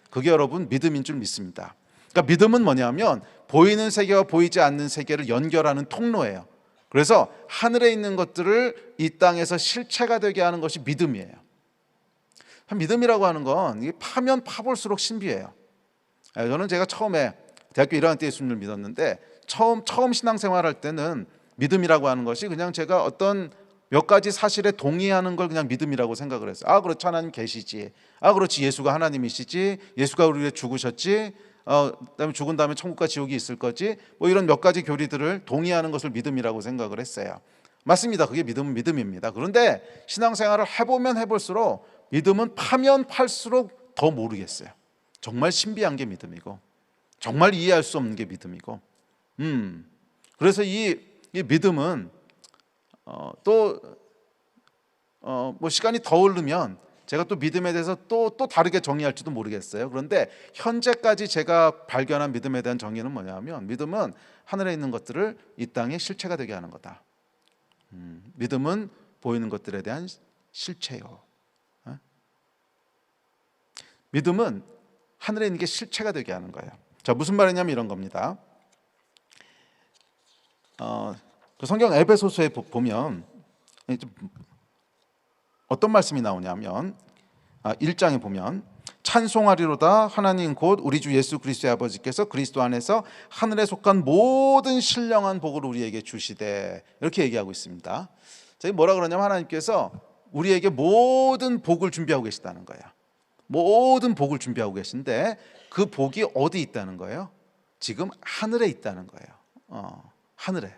Speaker 1: 그게 여러분 믿음인 줄 믿습니다. 그러니까 믿음은 뭐냐면 보이는 세계와 보이지 않는 세계를 연결하는 통로예요. 그래서 하늘에 있는 것들을 이 땅에서 실체가 되게 하는 것이 믿음이에요. 믿음이라고 하는 건 이게 파면 파볼수록 신비해요. 저는 제가 처음에 대학교 1학년 때 예수님을 믿었는데 처음 신앙생활할 때는 믿음이라고 하는 것이 그냥 제가 어떤 몇 가지 사실에 동의하는 걸 그냥 믿음이라고 생각을 했어요. 그렇지, 하나님 계시지. 그렇지, 예수가 하나님이시지. 예수가 우리를 위해 죽으셨지. 그다음에 죽은 다음에 천국과 지옥이 있을 거지. 뭐 이런 몇 가지 교리들을 동의하는 것을 믿음이라고 생각을 했어요. 맞습니다. 그게 믿음은 믿음입니다. 그런데 신앙생활을 해보면 해볼수록 믿음은 파면 팔수록 더 모르겠어요. 정말 신비한 게 믿음이고 정말 이해할 수 없는 게 믿음이고 그래서 이 믿음은 뭐 시간이 더 흐르면 제가 또 믿음에 대해서 또 다르게 정의할지도 모르겠어요. 그런데 현재까지 제가 발견한 믿음에 대한 정의는 뭐냐면 믿음은 하늘에 있는 것들을 이 땅에 실체가 되게 하는 거다. 믿음은 보이는 것들에 대한 실체요. 믿음은 하늘에 있는 게 실체가 되게 하는 거예요. 자, 무슨 말이냐면 이런 겁니다. 그 성경 에베소서에 보면 어떤 말씀이 나오냐면 1장에 보면 찬송하리로다 하나님 곧 우리 주 예수 그리스도의 아버지께서 그리스도 안에서 하늘에 속한 모든 신령한 복을 우리에게 주시되 이렇게 얘기하고 있습니다. 저희 뭐라 그러냐면 하나님께서 우리에게 모든 복을 준비하고 계시다는 거예요. 모든 복을 준비하고 계신데 그 복이 어디 있다는 거예요? 지금 하늘에 있다는 거예요. 하늘에.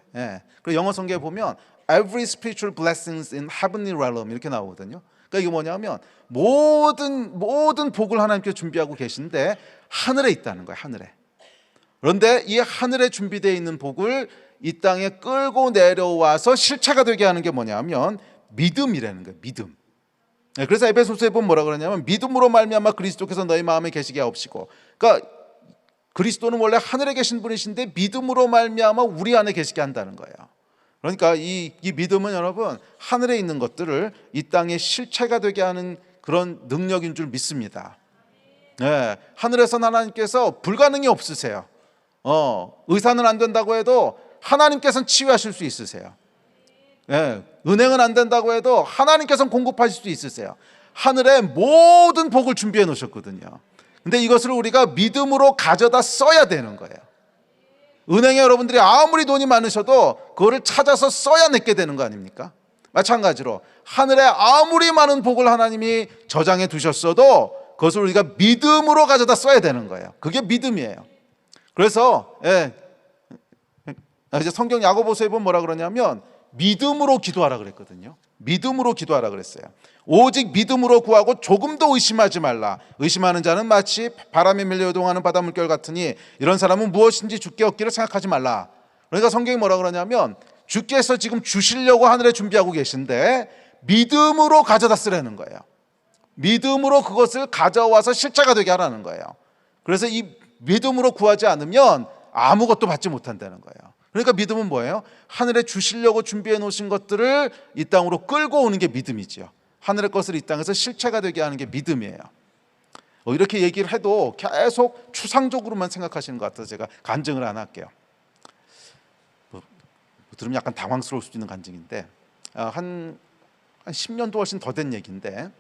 Speaker 1: 그리고 영어 성경에 보면 Every spiritual blessings in heavenly realm 이렇게 나오거든요. 그러니까 이게 뭐냐면 모든 복을 하나님께서 준비하고 계신데 하늘에 있다는 거예요. 하늘에. 그런데 이 하늘에 준비되어 있는 복을 이 땅에 끌고 내려와서 실체가 되게 하는 게 뭐냐면 믿음이라는 거예요. 믿음. 그래서 에베소서에 보면 뭐라 그러냐면 믿음으로 말미암아 그리스도께서 너희 마음에 계시게 하옵시고, 그러니까 그리스도는 원래 하늘에 계신 분이신데 믿음으로 말미암아 우리 안에 계시게 한다는 거예요. 그러니까 이 믿음은 여러분 하늘에 있는 것들을 이 땅에 실체가 되게 하는 그런 능력인 줄 믿습니다. 네, 하늘에선 하나님께서 불가능이 없으세요. 의사는 안 된다고 해도 하나님께서는 치유하실 수 있으세요. 네, 은행은 안 된다고 해도 하나님께서는 공급하실 수 있으세요. 하늘에 모든 복을 준비해 놓으셨거든요. 근데 이것을 우리가 믿음으로 가져다 써야 되는 거예요. 은행에 여러분들이 아무리 돈이 많으셔도 그거를 찾아서 써야 내게 되는 거 아닙니까? 마찬가지로 하늘에 아무리 많은 복을 하나님이 저장해 두셨어도 그것을 우리가 믿음으로 가져다 써야 되는 거예요. 그게 믿음이에요. 그래서 이제 성경 야고보서에 보면 뭐라 그러냐면 믿음으로 기도하라 그랬거든요. 믿음으로 기도하라 그랬어요. 오직 믿음으로 구하고 조금도 의심하지 말라. 의심하는 자는 마치 바람에 밀려 요동하는 바닷물결 같으니 이런 사람은 무엇인지 주께 얻기를 생각하지 말라. 그러니까 성경이 뭐라 그러냐면 주께서 지금 주시려고 하늘에 준비하고 계신데 믿음으로 가져다 쓰라는 거예요. 믿음으로 그것을 가져와서 실체가 되게 하라는 거예요. 그래서 이 믿음으로 구하지 않으면 아무것도 받지 못한다는 거예요. 그러니까 믿음은 뭐예요? 하늘에 주시려고 준비해 놓으신 것들을 이 땅으로 끌고 오는 게 믿음이지요. 하늘의 것을 이 땅에서 실체가 되게 하는 게 믿음이에요. 이렇게 얘기를 해도 계속 추상적으로만 생각하시는 것 같아서 제가 간증을 안 할게요. 들으면 약간 당황스러울 수도 있는 간증인데 한 10년도 훨씬 더 된 얘기인데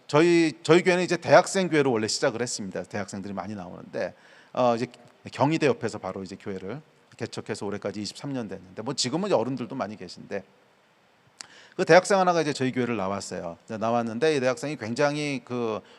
Speaker 1: 저희 교회는 이제 대학생 교회로 원래 시작을 했습니다. 대학생들이 많이 나오는데 이제 경희대 옆에서 바로 이제 교회를 개척해서 올해까지 23년 됐는데 뭐 지금은 어른들도 많이 계신데 그 대학생 하나가 이제 저희 교회를 나왔어요. 나왔는데 이 대학생이 굉장히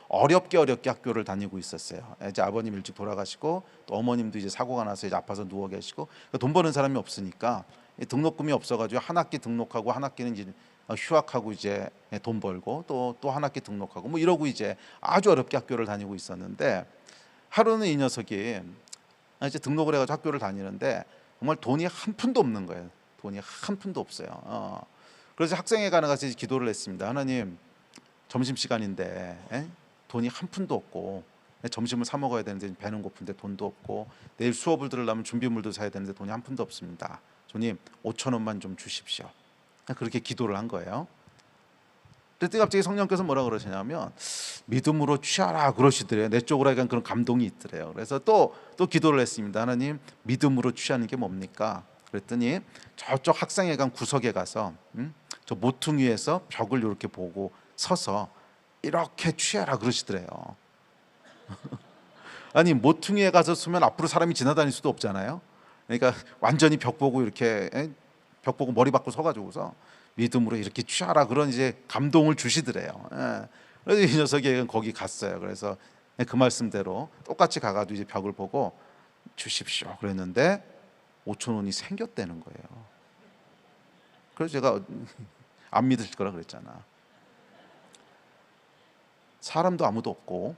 Speaker 1: 어렵게 학교를 다니고 있었어요. 이제 아버님 일찍 돌아가시고 또 어머님도 이제 사고가 나서 이제 아파서 누워 계시고 돈 버는 사람이 없으니까 등록금이 없어가지고 한 학기 등록하고 한 학기는 이제 휴학하고 이제 돈 벌고 또 한 학기 등록하고 뭐 이러고 이제 아주 어렵게 학교를 다니고 있었는데 하루는 이 녀석이 이제 등록을 해가지고 학교를 다니는데 정말 돈이 한 푼도 없는 거예요. 돈이 한 푼도 없어요. 그래서 학생회관에 가서 기도를 했습니다. 하나님, 점심시간인데 돈이 한 푼도 없고 점심을 사 먹어야 되는데 배는 고픈데 돈도 없고 내일 수업을 들으려면 준비물도 사야 되는데 돈이 한 푼도 없습니다. 주님 5천 원만 좀 주십시오. 그렇게 기도를 한 거예요. 그랬더니 갑자기 성령께서 뭐라 그러시냐면 믿음으로 취하라 그러시더래요. 내 쪽으로 약간 그런 감동이 있더래요. 그래서 또 기도를 했습니다. 하나님, 믿음으로 취하는 게 뭡니까? 그랬더니 저쪽 학생회관 구석에 가서 저 모퉁이에서 벽을 이렇게 보고 서서 이렇게 취하라 그러시더래요. 아니 모퉁이에 가서 서면 앞으로 사람이 지나다닐 수도 없잖아요. 그러니까 완전히 벽 보고 이렇게 벽 보고 머리 받고 서가지고서 믿음으로 이렇게 취하라 그런 이제 감동을 주시더래요. 그래서 이 녀석이 거기 갔어요. 그래서 그 말씀대로 똑같이 가가지고 이제 벽을 보고 주십시오 그랬는데 5천 원이 생겼다는 거예요. 그래서 제가 안 믿으실 거라 그랬잖아. 사람도 아무도 없고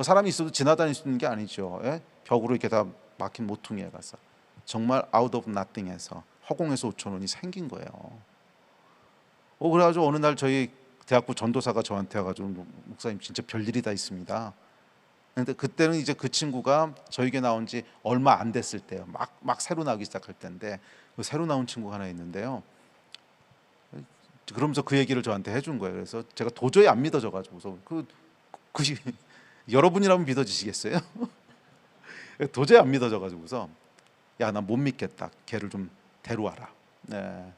Speaker 1: 사람이 있어도 지나다닐 수 있는 게 아니죠. 벽으로 이렇게 다 막힌 모퉁이에 가서 정말 out of nothing에서 허공에서 5천 원이 생긴 거예요. 그래가지고 어느 날 저희 대학부 전도사가 저한테 와가지고 목사님 진짜 별일이 다 있습니다. 근데 그때는 이제 그 친구가 저희 교회 나온 지 얼마 안 됐을 때요. 막 새로 나오기 시작할 때인데 새로 나온 친구가 하나 있는데요. 그러면서 그 얘기를 저한테 해준 거예요. 그래서 제가 도저히 안 믿어져가지고서 여러분이라면 믿어지시겠어요? 도저히 안 믿어져가지고서 야, 나 못 믿겠다. 걔를 좀 데려와라. 네.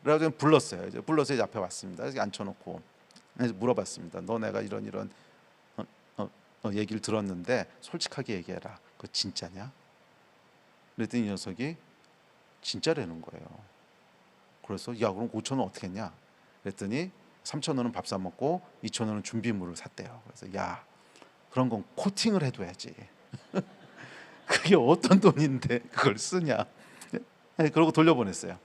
Speaker 1: 그래가지고 불렀어요. 불러서 이제 앞에 왔습니다. 앉혀놓고 물어봤습니다. 너 내가 이런 얘기를 들었는데 솔직하게 얘기해라. 그거 진짜냐? 그랬더니 이 녀석이 진짜라는 거예요. 그래서 야, 그럼 5천 원 어떻게 했냐? 그랬더니 3천 원은 밥 사 먹고 2천 원은 준비물을 샀대요. 그래서 야, 그런 건 코팅을 해둬야지. 그게 어떤 돈인데 그걸 쓰냐? 그러고 돌려보냈어요.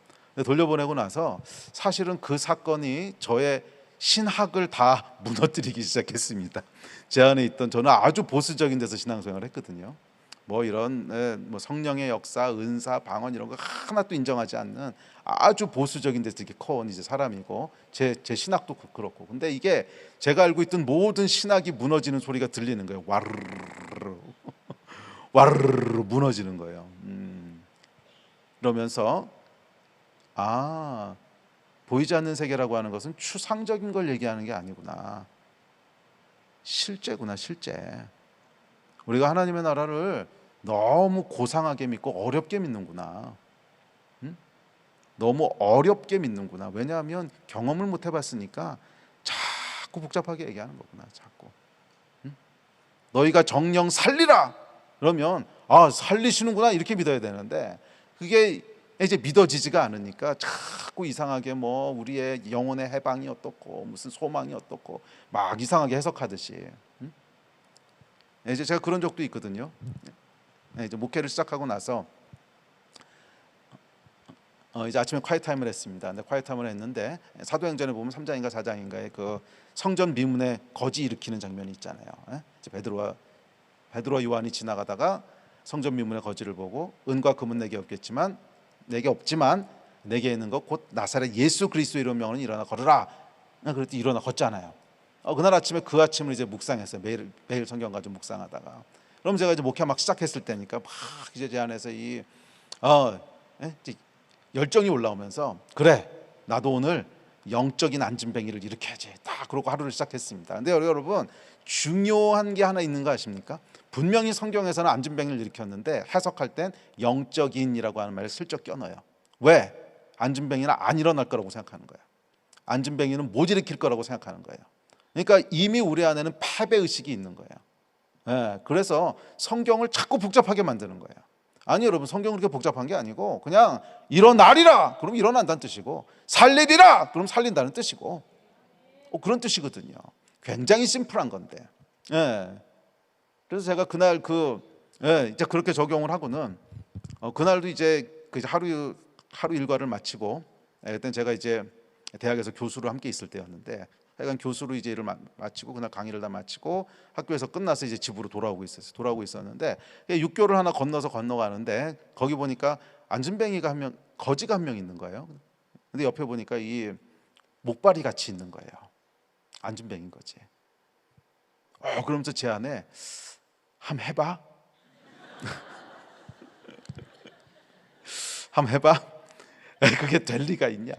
Speaker 1: 돌려보내고 나서 사실은 그 사건이 저의 신학을 다 무너뜨리기 시작했습니다. 제 안에 있던, 저는 아주 보수적인 데서 신앙생활을 했거든요. 뭐 이런 뭐 성령의 역사, 은사, 방언 이런 거 하나도 인정하지 않는 아주 보수적인 데서 이렇게 커온 이제 사람이고 제 신학도 그렇고. 근데 이게 제가 알고 있던 모든 신학이 무너지는 소리가 들리는 거예요. 와르르 와르르 무너지는 거예요. 그러면서 보이지 않는 세계라고 하는 것은 추상적인 걸 얘기하는 게 아니구나. 실제구나, 실제. 우리가 하나님의 나라를 너무 고상하게 믿고 어렵게 믿는구나. 너무 어렵게 믿는구나. 왜냐하면 경험을 못 해봤으니까 자꾸 복잡하게 얘기하는 거구나. 자꾸. 너희가 정령 살리라. 그러면 살리시는구나 이렇게 믿어야 되는데 그게 이제 믿어지지가 않으니까 자꾸 이상하게 뭐 우리의 영혼의 해방이 어떻고 무슨 소망이 어떻고 막 이상하게 해석하듯이. 이제 제가 그런 적도 있거든요. 이제 목회를 시작하고 나서 이제 아침에 콰이트 타임을 했습니다. 근데 콰이트 타임을 했는데 사도행전에 보면 3장인가 4장인가에 그 성전 비문에 거지 일으키는 장면이 있잖아요. 이제 베드로와 요한이 지나가다가 성전 비문의 거지를 보고 은과 금은 내게 없지만 내게 있는 것 곧 나사렛 예수 그리스도 이런 명은 일어나 걸으라. 그랬더니 일어나 걷잖아요. 그날 아침에 그 아침을 이제 묵상했어요. 매일 성경 가지고 묵상하다가. 그럼 제가 이제 목회 막 시작했을 때니까 막 이제 제 안에서 열정이 올라오면서 그래 나도 오늘 영적인 안진뱅이를 일으켜야지 딱 그러고 하루를 시작했습니다. 근데 여러분 중요한 게 하나 있는 거 아십니까? 분명히 성경에서는 안진뱅이를 일으켰는데 해석할 땐 영적인이라고 하는 말을 슬쩍 껴넣어요. 왜? 안진뱅이는 안 일어날 거라고 생각하는 거예요. 안진뱅이는 못 일으킬 거라고 생각하는 거예요. 그러니까 이미 우리 안에는 패배의식이 있는 거예요. 그래서 성경을 자꾸 복잡하게 만드는 거예요. 아니 여러분 성경은 그렇게 복잡한 게 아니고 그냥 일어나리라 그럼 일어난다는 뜻이고 살리리라 그럼 살린다는 뜻이고 그런 뜻이거든요. 굉장히 심플한 건데. 그래서 제가 그날 이제 그렇게 적용을 하고는 그날도 이제 하루 일과를 마치고 그때 제가 이제 대학에서 교수로 함께 있을 때였는데 하여간 교수로 이제 일을 마치고 그날 강의를 다 마치고 학교에서 끝나서 이제 집으로 돌아오고 있었는데 육교를 하나 건너가는데 거기 보니까 안진뱅이가 거지가 한 명 있는 거예요. 근데 옆에 보니까 이 목발이 같이 있는 거예요. 안진뱅인 거지. 그러면서 제 안에 한번 해봐. 한번 해봐. 그게 될 리가 있냐?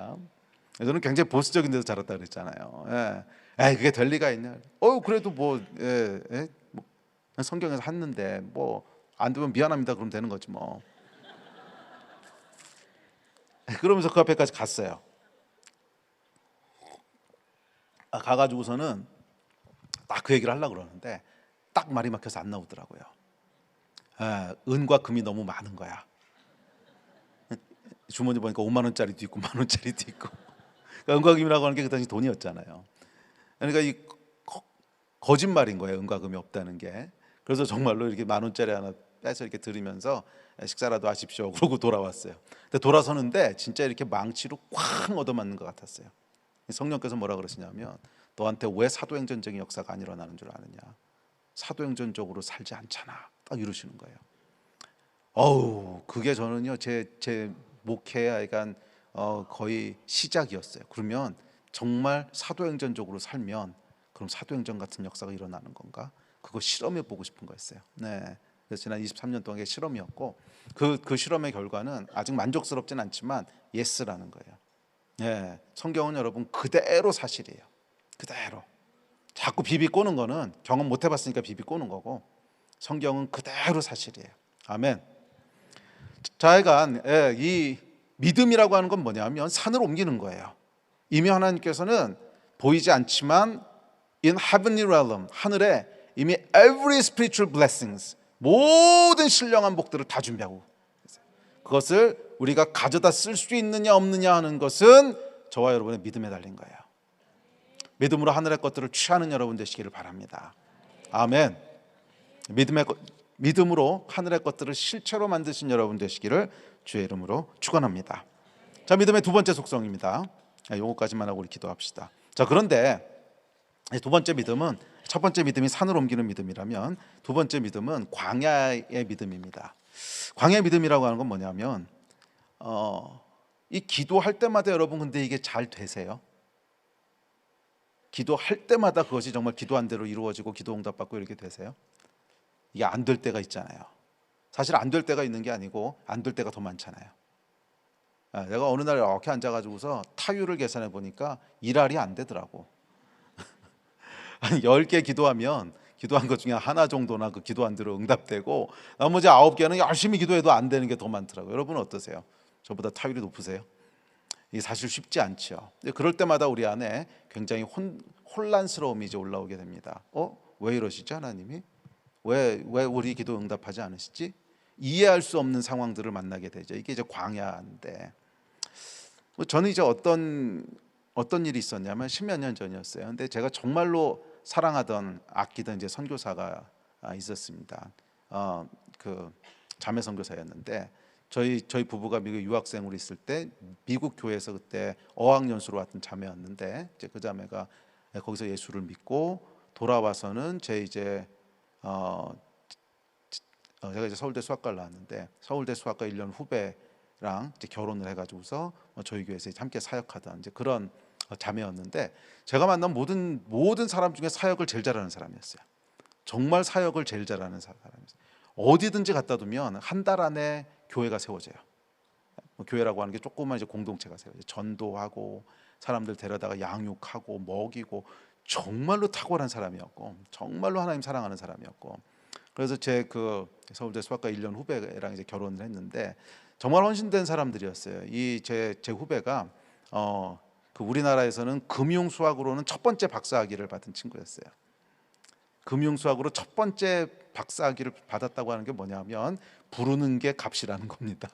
Speaker 1: 저는 굉장히 보수적인 데서 자랐다 그랬잖아요. 그게 될 리가 있냐? 그래도 뭐 성경에서 했는데 뭐 안 되면 미안합니다. 그러면 되는 거지 뭐. 그러면서 그 앞에까지 갔어요. 가가지고서는 딱 그 얘기를 하려고 그러는데 딱 말이 막혀서 안 나오더라고요. 은과 금이 너무 많은 거야. 주머니 보니까 5만 원짜리도 있고 만 원짜리도 있고. 은과 금이라고 하는 게 그 당시 돈이었잖아요. 그러니까 이 거짓말인 거예요. 은과 금이 없다는 게. 그래서 정말로 이렇게 만 원짜리 하나 빼서 이렇게 드리면서 식사라도 하십시오. 그러고 돌아왔어요. 근데 돌아서는데 진짜 이렇게 망치로 쾅 얻어맞는 것 같았어요. 성령께서 뭐라 그러시냐면 너한테 왜 사도행전적인 역사가 안 일어나는 줄 아느냐? 사도행전적으로 살지 않잖아. 딱 이러시는 거예요. 그게 저는요 제 목회의 약간 거의 시작이었어요. 그러면 정말 사도행전적으로 살면 그럼 사도행전 같은 역사가 일어나는 건가? 그거 실험해 보고 싶은 거였어요. 그래서 지난 23년 동안의 실험이었고 그 실험의 결과는 아직 만족스럽진 않지만 예스라는 거예요. 성경은 여러분 그대로 사실이에요. 그대로. 자꾸 비비 꼬는 거는 경험 못 해봤으니까 비비 꼬는 거고 성경은 그대로 사실이에요. 아멘. 자여간 이 믿음이라고 하는 건 뭐냐면 산을 옮기는 거예요. 이미 하나님께서는 보이지 않지만 in heavenly realm 하늘에 이미 every spiritual blessings 모든 신령한 복들을 다 준비하고 그것을 우리가 가져다 쓸 수 있느냐 없느냐 하는 것은 저와 여러분의 믿음에 달린 거예요. 믿음으로 하늘의 것들을 취하는 여러분 되시기를 바랍니다. 아멘. 믿음으로 하늘의 것들을 실체로 만드신 여러분 되시기를 주의 이름으로 축원합니다. 자, 믿음의 두 번째 속성입니다. 요거까지만 하고 우리 기도합시다. 자, 그런데 두 번째 믿음은 첫 번째 믿음이 산을 옮기는 믿음이라면 두 번째 믿음은 광야의 믿음입니다. 광야의 믿음이라고 하는 건 뭐냐면 이 기도할 때마다 여러분 근데 이게 잘 되세요? 기도할 때마다 그것이 정말 기도한 대로 이루어지고 기도 응답받고 이렇게 되세요? 이게 안 될 때가 있잖아요. 사실 안 될 때가 있는 게 아니고 안 될 때가 더 많잖아요. 내가 어느 날 이렇게 앉아가지고서 타율을 계산해 보니까 1할이 안 되더라고. 한 10개 기도한 것 중에 하나 정도나 그 기도한 대로 응답되고 나머지 9개는 열심히 기도해도 안 되는 게 더 많더라고요. 여러분은 어떠세요? 저보다 타율이 높으세요? 이게 사실 쉽지 않죠. 그럴 때마다 우리 안에 굉장히 혼란스러움이 이제 올라오게 됩니다. 왜 이러시지 하나님이? 왜 우리 기도 응답하지 않으시지? 이해할 수 없는 상황들을 만나게 되죠. 이게 이제 광야인데 저는 이제 어떤 일이 있었냐면 10몇 년 전이었어요. 근데 제가 정말로 사랑하던 아끼던 이제 선교사가 있었습니다. 그 자매 선교사였는데 저희 부부가 미국 유학생으로 있을 때 미국 교회에서 그때 어학연수로 왔던 자매였는데 이제 그 자매가 거기서 예수를 믿고 돌아와서는 제가 이제 서울대 수학과를 나왔는데 서울대 수학과 1년 후배랑 이제 결혼을 해가지고서 저희 교회에서 함께 사역하던 이제 그런 자매였는데 제가 만난 모든 사람 중에 사역을 제일 잘하는 사람이었어요. 정말 사역을 제일 잘하는 사람이었어요. 어디든지 갖다 두면 한 달 안에 교회가 세워져요. 교회라고 하는 게 조그만 이제 공동체가 세워져요. 전도하고 사람들 데려다가 양육하고 먹이고 정말로 탁월한 사람이었고 정말로 하나님 사랑하는 사람이었고 그래서 제 그 서울대 수학과 1년 후배랑 이제 결혼을 했는데 정말 헌신된 사람들이었어요. 이 제 후배가 그 우리나라에서는 금융 수학으로는 첫 번째 박사학위를 받은 친구였어요. 금융 수학으로 첫 번째 박사학위를 받았다고 하는 게 뭐냐면 부르는 게 값이라는 겁니다.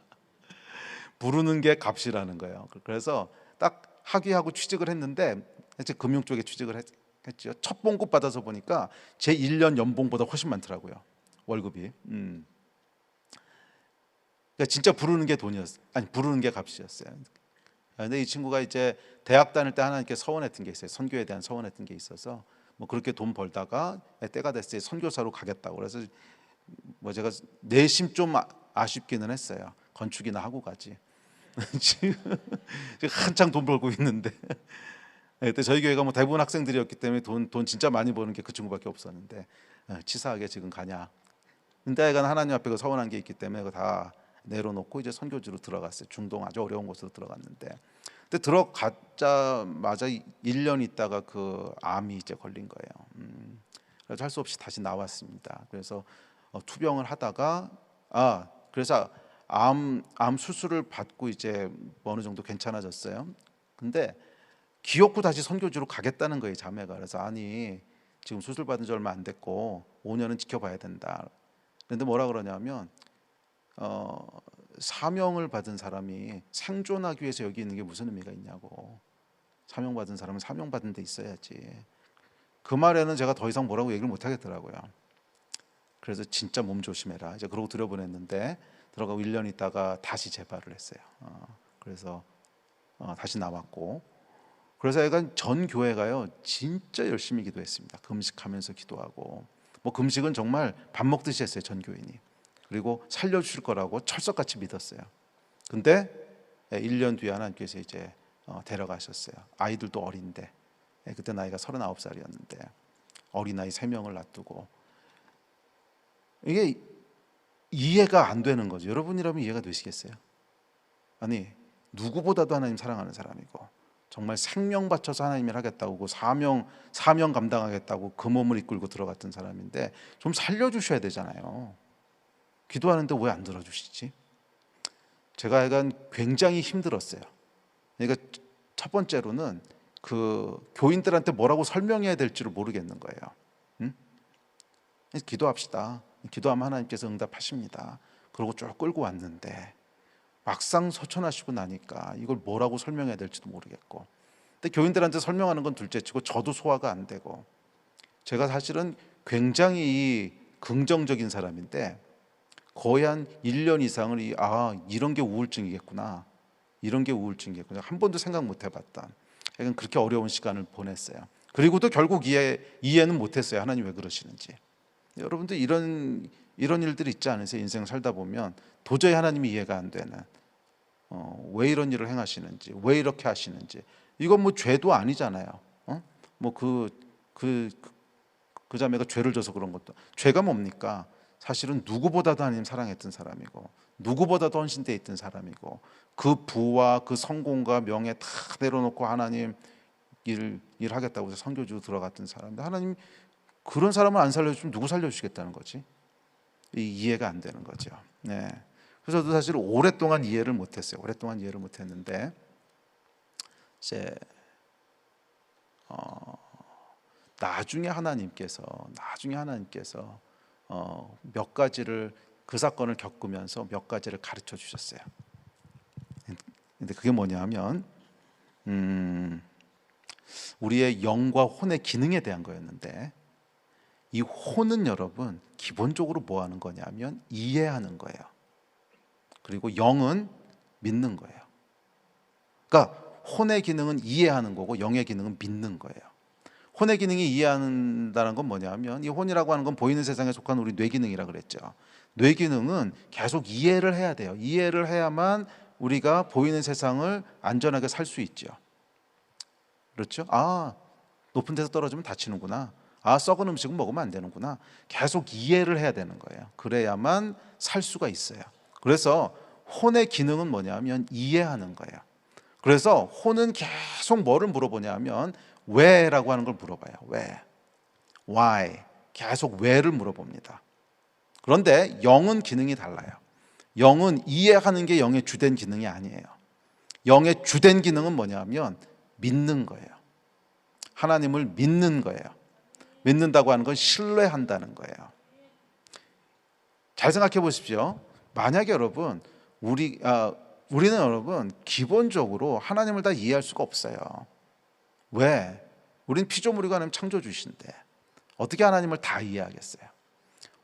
Speaker 1: 부르는 게 값이라는 거예요. 그래서 딱 학위하고 취직을 했는데 이제 금융 쪽에 취직을 했죠. 첫 봉급 받아서 보니까 제 1년 연봉보다 훨씬 많더라고요. 월급이. 그러니까 진짜 부르는 게 부르는 게 값이었어요. 근데 이 친구가 이제 대학 다닐 때 하나님께 서원했던 게 있어요. 선교에 대한 서원했던 게 있어서 뭐 그렇게 돈 벌다가 때가 됐을 때 선교사로 가겠다고 그래서 뭐 제가 내심 좀 아쉽기는 했어요. 건축이나 하고 가지. 지금 한창 돈 벌고 있는데 그때 저희 교회가 뭐 대부분 학생들이었기 때문에 돈 진짜 많이 버는 게 그 친구밖에 없었는데 치사하게 지금 가냐. 근데 하여간 하나님 앞에 서원한 게 있기 때문에 그거 다 내려놓고 이제 선교지로 들어갔어요. 중동 아주 어려운 곳으로 들어갔는데 근데 들어가자마자 1년 있다가 그 암이 이제 걸린 거예요. 그래서 할 수 없이 다시 나왔습니다. 그래서 투병을 하다가 그래서 암 수술을 받고 이제 어느 정도 괜찮아졌어요. 근데 기어코 다시 선교지로 가겠다는 거예요, 자매가. 그래서 아니 지금 수술 받은 지 얼마 안 됐고 5년은 지켜봐야 된다. 그런데 뭐라 그러냐면 사명을 받은 사람이 생존하기 위해서 여기 있는 게 무슨 의미가 있냐고. 사명 받은 사람은 사명 받은 데 있어야지. 그 말에는 제가 더 이상 뭐라고 얘기를 못 하겠더라고요. 그래서 진짜 몸 조심해라. 이제 그러고 들여보냈는데 들어가고 1년 있다가 다시 재발을 했어요. 그래서 다시 나왔고 그래서 약간 전 교회가요 진짜 열심히 기도했습니다. 금식하면서 기도하고 뭐 금식은 정말 밥 먹듯이 했어요. 전 교인이. 그리고 살려주실 거라고 철석같이 믿었어요. 근데 1년 뒤에 하나님께서 이제 데려가셨어요. 아이들도 어린데 그때 나이가 39살이었는데 어린아이 3명을 놔두고 이게 이해가 안 되는 거죠. 여러분이라면 이해가 되시겠어요? 아니 누구보다도 하나님 사랑하는 사람이고 정말 생명 바쳐서 하나님을 하겠다고 사명 감당하겠다고 그 몸을 이끌고 들어갔던 사람인데 좀 살려주셔야 되잖아요. 기도하는데 왜 안 들어주시지? 제가 약간 굉장히 힘들었어요. 그러니까 첫 번째로는 그 교인들한테 뭐라고 설명해야 될지를 모르겠는 거예요. 기도합시다. 기도하면 하나님께서 응답하십니다. 그러고 쭉 끌고 왔는데 막상 서천하시고 나니까 이걸 뭐라고 설명해야 될지도 모르겠고 근데 교인들한테 설명하는 건 둘째치고 저도 소화가 안 되고 제가 사실은 굉장히 긍정적인 사람인데 거의 한 1년 이상을 이런 게 우울증이겠구나 이런 게 우울증이겠구나 한 번도 생각 못 해봤다. 그러니까 그렇게 어려운 시간을 보냈어요. 그리고도 결국 이해는 못했어요. 하나님 왜 그러시는지. 여러분들 이런 일들이 있지 않으세요? 인생 살다 보면 도저히 하나님이 이해가 안 되는 왜 이런 일을 행하시는지 왜 이렇게 하시는지 이건 뭐 죄도 아니잖아요. 뭐 그 자매가 죄를 져서 그런 것도 죄가 뭡니까? 사실은 누구보다도 하나님 사랑했던 사람이고 누구보다도 헌신되어 있던 사람이고 그 부와 그 성공과 명예 다 내려놓고 하나님 일 일하겠다고 해서 선교지로 들어갔던 사람인데 하나님 그런 사람을 안 살려주면 누구 살려주시겠다는 거지? 이해가 안 되는 거죠. 네. 그래서 저도 사실 오랫동안 이해를 못했어요. 오랫동안 이해를 못했는데 이제 나중에 하나님께서 몇 가지를 그 사건을 겪으면서 몇 가지를 가르쳐 주셨어요. 근데 그게 뭐냐면 우리의 영과 혼의 기능에 대한 거였는데 이 혼은 여러분 기본적으로 뭐 하는 거냐면 이해하는 거예요. 그리고 영은 믿는 거예요. 그러니까 혼의 기능은 이해하는 거고 영의 기능은 믿는 거예요. 혼의 기능이 이해한다는 건 뭐냐면 이 혼이라고 하는 건 보이는 세상에 속한 우리 뇌 기능이라 그랬죠. 뇌 기능은 계속 이해를 해야 돼요. 이해를 해야만 우리가 보이는 세상을 안전하게 살 수 있죠. 그렇죠? 아, 높은 데서 떨어지면 다치는구나. 아, 썩은 음식은 먹으면 안 되는구나. 계속 이해를 해야 되는 거예요. 그래야만 살 수가 있어요. 그래서 혼의 기능은 뭐냐면 이해하는 거예요. 그래서 혼은 계속 뭐를 물어보냐면 왜라고 하는 걸 물어봐요. 왜? Why? 계속 왜를 물어봅니다. 그런데 영은 기능이 달라요. 영은 이해하는 게 영의 주된 기능이 아니에요. 영의 주된 기능은 뭐냐면 믿는 거예요. 하나님을 믿는 거예요. 믿는다고 하는 건 신뢰한다는 거예요. 잘 생각해 보십시오. 만약에 여러분 우리는 여러분 기본적으로 하나님을 다 이해할 수가 없어요. 왜? 우린 피조물이고 하나님 창조주신데 어떻게 하나님을 다 이해하겠어요?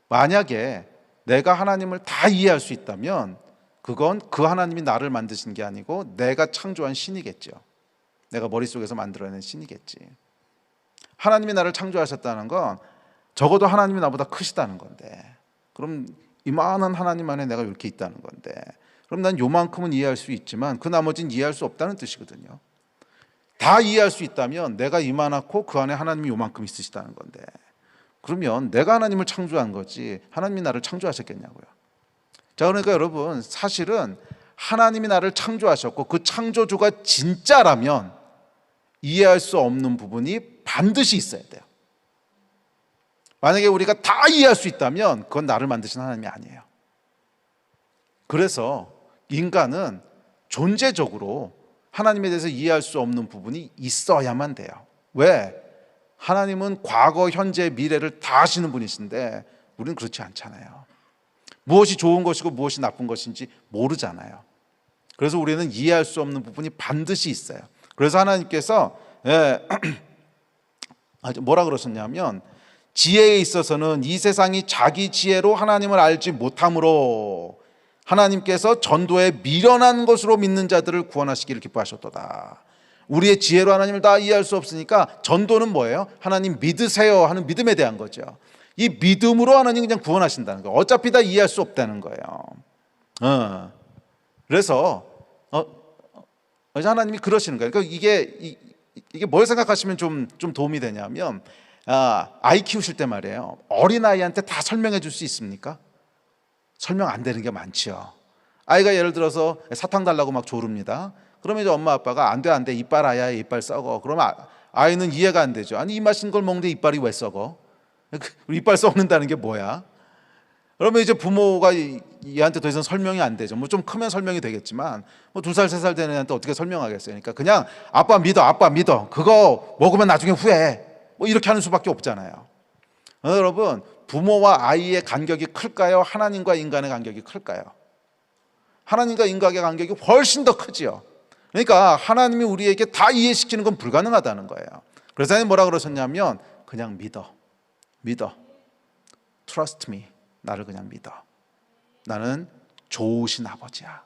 Speaker 1: 만약에 내가 하나님을 다 이해할 수 있다면 그건 그 하나님이 나를 만드신 게 아니고 내가 창조한 신이겠죠. 내가 머릿속에서 만들어낸 신이겠지. 하나님이 나를 창조하셨다는 건 적어도 하나님이 나보다 크시다는 건데 그럼 이만한 하나님 안에 내가 이렇게 있다는 건데 그럼 난 요만큼은 이해할 수 있지만 그 나머지는 이해할 수 없다는 뜻이거든요. 다 이해할 수 있다면 내가 이만하고 그 안에 하나님이 요만큼 있으시다는 건데 그러면 내가 하나님을 창조한 거지 하나님이 나를 창조하셨겠냐고요. 자, 그러니까 여러분 사실은 하나님이 나를 창조하셨고 그 창조주가 진짜라면 이해할 수 없는 부분이 반드시 있어야 돼요. 만약에 우리가 다 이해할 수 있다면 그건 나를 만드신 하나님이 아니에요. 그래서 인간은 존재적으로 하나님에 대해서 이해할 수 없는 부분이 있어야만 돼요. 왜? 하나님은 과거, 현재, 미래를 다 아시는 분이신데 우리는 그렇지 않잖아요. 무엇이 좋은 것이고 무엇이 나쁜 것인지 모르잖아요. 그래서 우리는 이해할 수 없는 부분이 반드시 있어요. 그래서 하나님께서 뭐라 그러셨냐면 지혜에 있어서는 이 세상이 자기 지혜로 하나님을 알지 못함으로 하나님께서 전도에 미련한 것으로 믿는 자들을 구원하시기를 기뻐하셨도다. 우리의 지혜로 하나님을 다 이해할 수 없으니까 전도는 뭐예요? 하나님 믿으세요 하는 믿음에 대한 거죠. 이 믿음으로 하나님 그냥 구원하신다는 거예요. 어차피 다 이해할 수 없다는 거예요. 그래서 하나님이 그러시는 거예요. 그러니까 이게 뭘 생각하시면 좀 도움이 되냐면 아이 키우실 때 말이에요. 어린아이한테 다 설명해 줄 수 있습니까? 설명 안 되는 게 많죠. 아이가 예를 들어서 사탕 달라고 막 조릅니다. 그러면 이제 엄마 아빠가 안 돼 이빨 아야 이빨 썩어. 그러면 아이는 이해가 안 되죠. 아니 이 맛있는 걸 먹는데 이빨이 왜 썩어? 이빨 썩는다는 게 뭐야? 그러면 이제 부모가 얘한테 더 이상 설명이 안 되죠. 뭐 좀 크면 설명이 되겠지만 뭐 2살 3살 되는 애한테 어떻게 설명하겠어요? 그러니까 그냥 아빠 믿어. 그거 먹으면 나중에 후회해. 뭐 이렇게 하는 수밖에 없잖아요. 여러분 부모와 아이의 간격이 클까요? 하나님과 인간의 간격이 클까요? 하나님과 인간의 간격이 훨씬 더 크지요. 그러니까 하나님이 우리에게 다 이해시키는 건 불가능하다는 거예요. 그래서 하나님 뭐라 그러셨냐면 그냥 믿어. Trust me. 나를 그냥 믿어. 나는 좋으신 아버지야.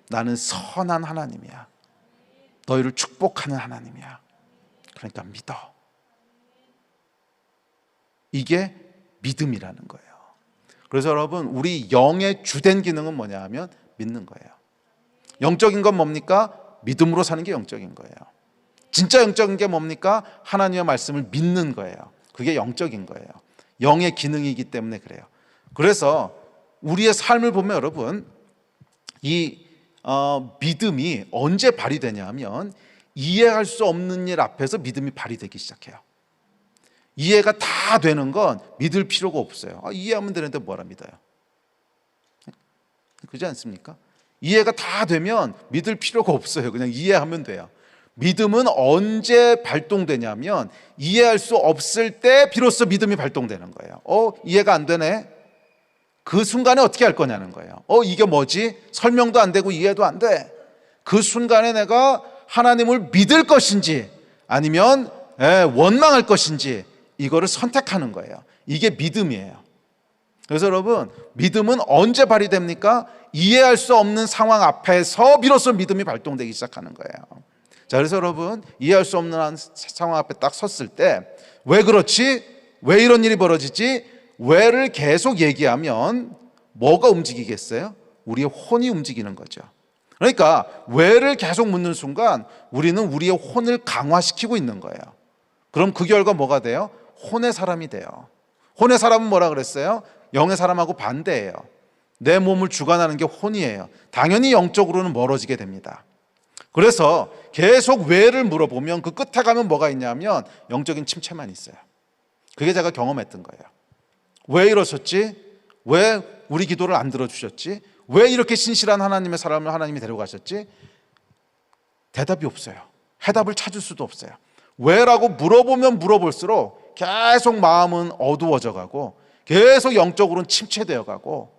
Speaker 1: 나는 선한 하나님이야. 너희를 축복하는 하나님이야. 그러니까 믿어. 이게 믿음이라는 거예요. 그래서 여러분 우리 영의 주된 기능은 뭐냐 하면 믿는 거예요. 영적인 건 뭡니까? 믿음으로 사는 게 영적인 거예요. 진짜 영적인 게 뭡니까? 하나님의 말씀을 믿는 거예요. 그게 영적인 거예요. 영의 기능이기 때문에 그래요. 그래서 우리의 삶을 보면 여러분 이 믿음이 언제 발휘되냐 하면 이해할 수 없는 일 앞에서 믿음이 발휘되기 시작해요. 이해가 다 되는 건 믿을 필요가 없어요. 이해하면 되는데 뭐라 믿어요? 그렇지 않습니까? 이해가 다 되면 믿을 필요가 없어요. 그냥 이해하면 돼요. 믿음은 언제 발동되냐면 이해할 수 없을 때 비로소 믿음이 발동되는 거예요. 이해가 안 되네. 그 순간에 어떻게 할 거냐는 거예요. 이게 뭐지? 설명도 안 되고 이해도 안 돼. 그 순간에 내가 하나님을 믿을 것인지 아니면 원망할 것인지 이거를 선택하는 거예요. 이게 믿음이에요. 그래서 여러분, 믿음은 언제 발휘됩니까? 이해할 수 없는 상황 앞에서 비로소 믿음이 발동되기 시작하는 거예요. 자, 그래서 여러분, 이해할 수 없는 상황 앞에 딱 섰을 때 왜 그렇지? 왜 이런 일이 벌어지지? 왜를 계속 얘기하면 뭐가 움직이겠어요? 우리의 혼이 움직이는 거죠. 그러니까 왜를 계속 묻는 순간 우리는 우리의 혼을 강화시키고 있는 거예요. 그럼 그 결과 뭐가 돼요? 혼의 사람이 돼요. 혼의 사람은 뭐라 그랬어요? 영의 사람하고 반대예요. 내 몸을 주관하는 게 혼이에요. 당연히 영적으로는 멀어지게 됩니다. 그래서 계속 왜를 물어보면 그 끝에 가면 뭐가 있냐면 영적인 침체만 있어요. 그게 제가 경험했던 거예요. 왜 이러셨지? 왜 우리 기도를 안 들어주셨지? 왜 이렇게 신실한 하나님의 사람을 하나님이 데려가셨지? 대답이 없어요. 해답을 찾을 수도 없어요. 왜라고 물어보면 물어볼수록 계속 마음은 어두워져 가고 계속 영적으로는 침체되어 가고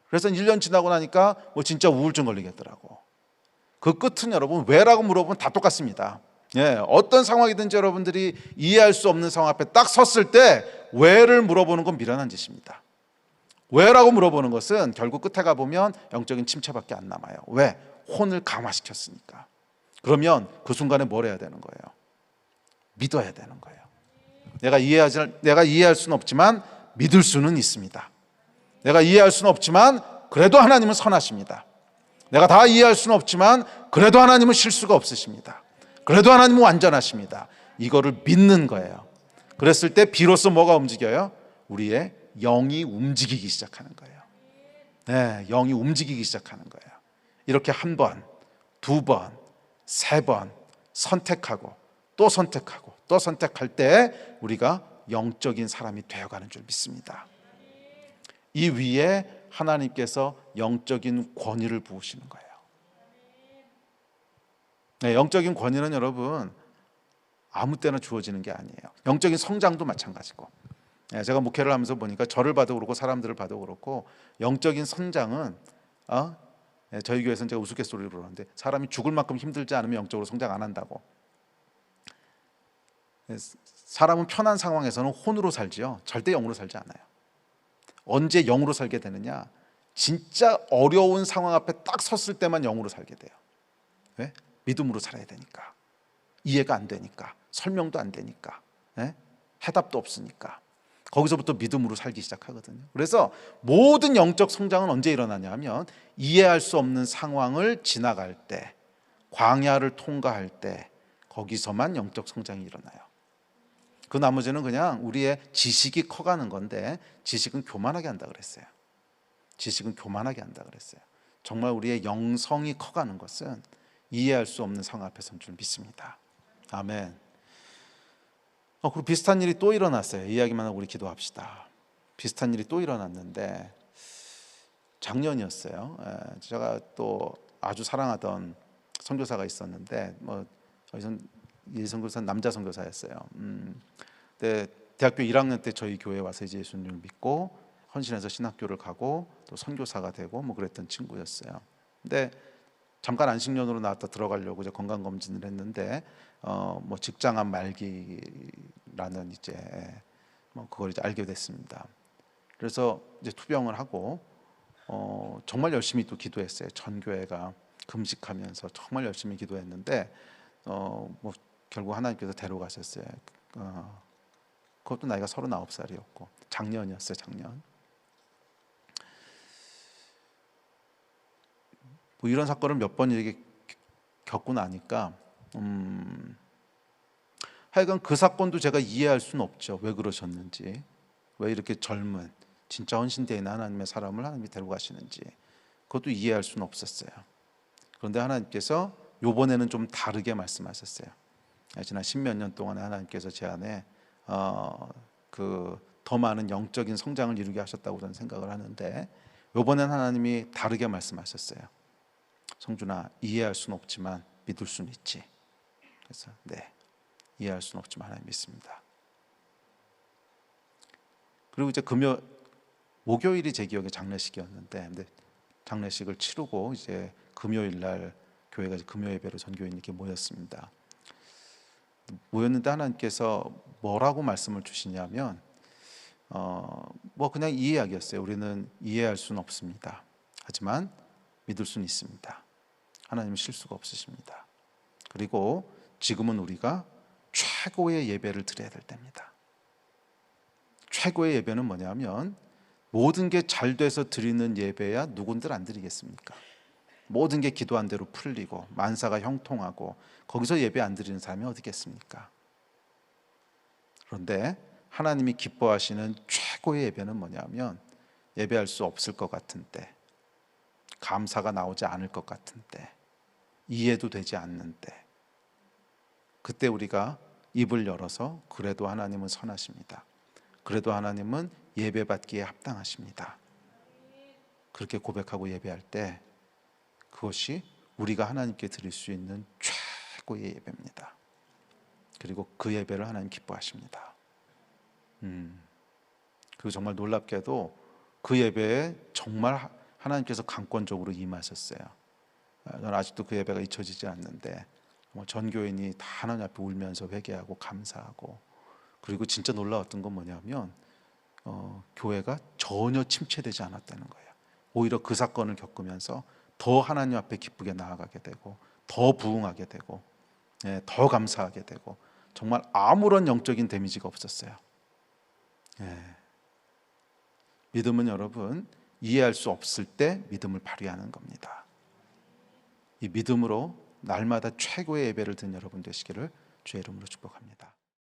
Speaker 1: 그래서 1년 지나고 나니까 진짜 우울증 걸리겠더라고. 그 끝은 여러분 왜라고 물어보면 다 똑같습니다. 어떤 상황이든지 여러분들이 이해할 수 없는 상황 앞에 딱 섰을 때 왜를 물어보는 건 미련한 짓입니다. 왜라고 물어보는 것은 결국 끝에 가보면 영적인 침체밖에 안 남아요. 왜? 혼을 강화시켰으니까. 그러면 그 순간에 뭘 해야 되는 거예요? 믿어야 되는 거예요. 내가 이해할 수는 없지만 믿을 수는 있습니다. 내가 이해할 수는 없지만 그래도 하나님은 선하십니다. 내가 다 이해할 수는 없지만 그래도 하나님은 실수가 없으십니다. 그래도 하나님은 완전하십니다. 이거를 믿는 거예요. 그랬을 때 비로소 뭐가 움직여요? 우리의 영이 움직이기 시작하는 거예요. 영이 움직이기 시작하는 거예요. 이렇게 한 번, 두 번, 세 번 선택하고 또 선택하고 또 선택할 때 우리가 영적인 사람이 되어가는 줄 믿습니다. 이 위에 하나님께서 영적인 권위를 부으시는 거예요. 영적인 권위는 여러분 아무 때나 주어지는 게 아니에요. 영적인 성장도 마찬가지고. 제가 목회를 하면서 보니까 저를 봐도 그렇고 사람들을 봐도 그렇고 영적인 성장은 저희 교회에서는 제가 우스갯소리를 부르는데 사람이 죽을 만큼 힘들지 않으면 영적으로 성장 안 한다고. 사람은 편한 상황에서는 혼으로 살지요. 절대 영으로 살지 않아요. 언제 영으로 살게 되느냐? 진짜 어려운 상황 앞에 딱 섰을 때만 영으로 살게 돼요. 왜? 믿음으로 살아야 되니까. 이해가 안 되니까. 설명도 안 되니까. 해답도 없으니까. 거기서부터 믿음으로 살기 시작하거든요. 그래서 모든 영적 성장은 언제 일어나냐 하면 이해할 수 없는 상황을 지나갈 때, 광야를 통과할 때 거기서만 영적 성장이 일어나요. 그 나머지는 그냥 우리의 지식이 커가는 건데 지식은 교만하게 한다 그랬어요. 지식은 교만하게 한다 그랬어요. 정말 우리의 영성이 커가는 것은 이해할 수 없는 상황 앞에 선 줄 믿습니다. 아멘. 그리고 비슷한 일이 또 일어났어요. 이야기만 하고 우리 기도합시다. 비슷한 일이 또 일어났는데 작년이었어요. 제가 또 아주 사랑하던 선교사가 있었는데 이 선교사는 남자 선교사였어요. 근데 대학교 1학년 때 저희 교회에 와서 이제 예수님을 믿고 헌신해서 신학교를 가고 또 선교사가 되고 그랬던 친구였어요. 근데 잠깐 안식년으로 나왔다 들어가려고 이제 건강 검진을 했는데 직장암 말기라는 이제 그걸 이제 알게 됐습니다. 그래서 이제 투병을 하고 정말 열심히 또 기도했어요. 전 교회가 금식하면서 정말 열심히 기도했는데 결국 하나님께서 데려가셨어요. 그것도 나이가 39살이었고 작년이었어요. 작년. 이런 사건을 몇 번 이렇게 겪고 나니까 하여간 그 사건도 제가 이해할 수는 없죠. 왜 그러셨는지, 왜 이렇게 젊은 진짜 헌신되어 있는 하나님의 사람을 하나님이 데려가시는지 그것도 이해할 수는 없었어요. 그런데 하나님께서 요번에는 좀 다르게 말씀하셨어요. 지난 십몇 년 동안 하나님께서 제 안에 더 많은 영적인 성장을 이루게 하셨다고 저는 생각을 하는데, 요번엔 하나님이 다르게 말씀하셨어요. 성준아, 이해할 수는 없지만 믿을 수는 있지. 그래서 네, 이해할 수는 없지만 하나님 믿습니다. 그리고 이제 목요일이 제 기억에 장례식이었는데, 근데 장례식을 치르고 이제 금요일 날 교회가 금요 예배로 전교인 이렇게 모였습니다. 모였는데 하나님께서 뭐라고 말씀을 주시냐면 뭐 그냥 이 이야기였어요. 우리는 이해할 수는 없습니다. 하지만 믿을 수는 있습니다. 하나님은 실수가 없으십니다. 그리고 지금은 우리가 최고의 예배를 드려야 될 때입니다. 최고의 예배는 뭐냐면 모든 게 잘 돼서 드리는 예배야 누군들 안 드리겠습니까? 모든 게 기도한 대로 풀리고 만사가 형통하고 거기서 예배 안 드리는 사람이 어디 있겠습니까? 그런데 하나님이 기뻐하시는 최고의 예배는 뭐냐면 예배할 수 없을 것 같은 때, 감사가 나오지 않을 것 같은 때, 이해도 되지 않는 때, 그때 우리가 입을 열어서 그래도 하나님은 선하십니다. 그래도 하나님은 예배받기에 합당하십니다. 그렇게 고백하고 예배할 때 그것이 우리가 하나님께 드릴 수 있는 최고의 예배입니다. 그리고 그 예배를 하나님 기뻐하십니다. 그리고 정말 놀랍게도 그 예배에 정말 하나님께서 강권적으로 임하셨어요. 저는 아직도 그 예배가 잊혀지지 않는데 전 교인이 다 하나님 앞에 울면서 회개하고 감사하고, 그리고 진짜 놀라웠던 건 뭐냐면 교회가 전혀 침체되지 않았다는 거예요. 오히려 그 사건을 겪으면서 더 하나님 앞에 기쁘게 나아가게 되고 더 부응하게 되고 더 감사하게 되고, 정말 아무런 영적인 데미지가 없었어요. 믿음은 여러분 이해할 수 없을 때 믿음을 발휘하는 겁니다. 이 믿음으로 날마다 최고의 예배를 드린 여러분 되시기를 주의 이름으로 축복합니다.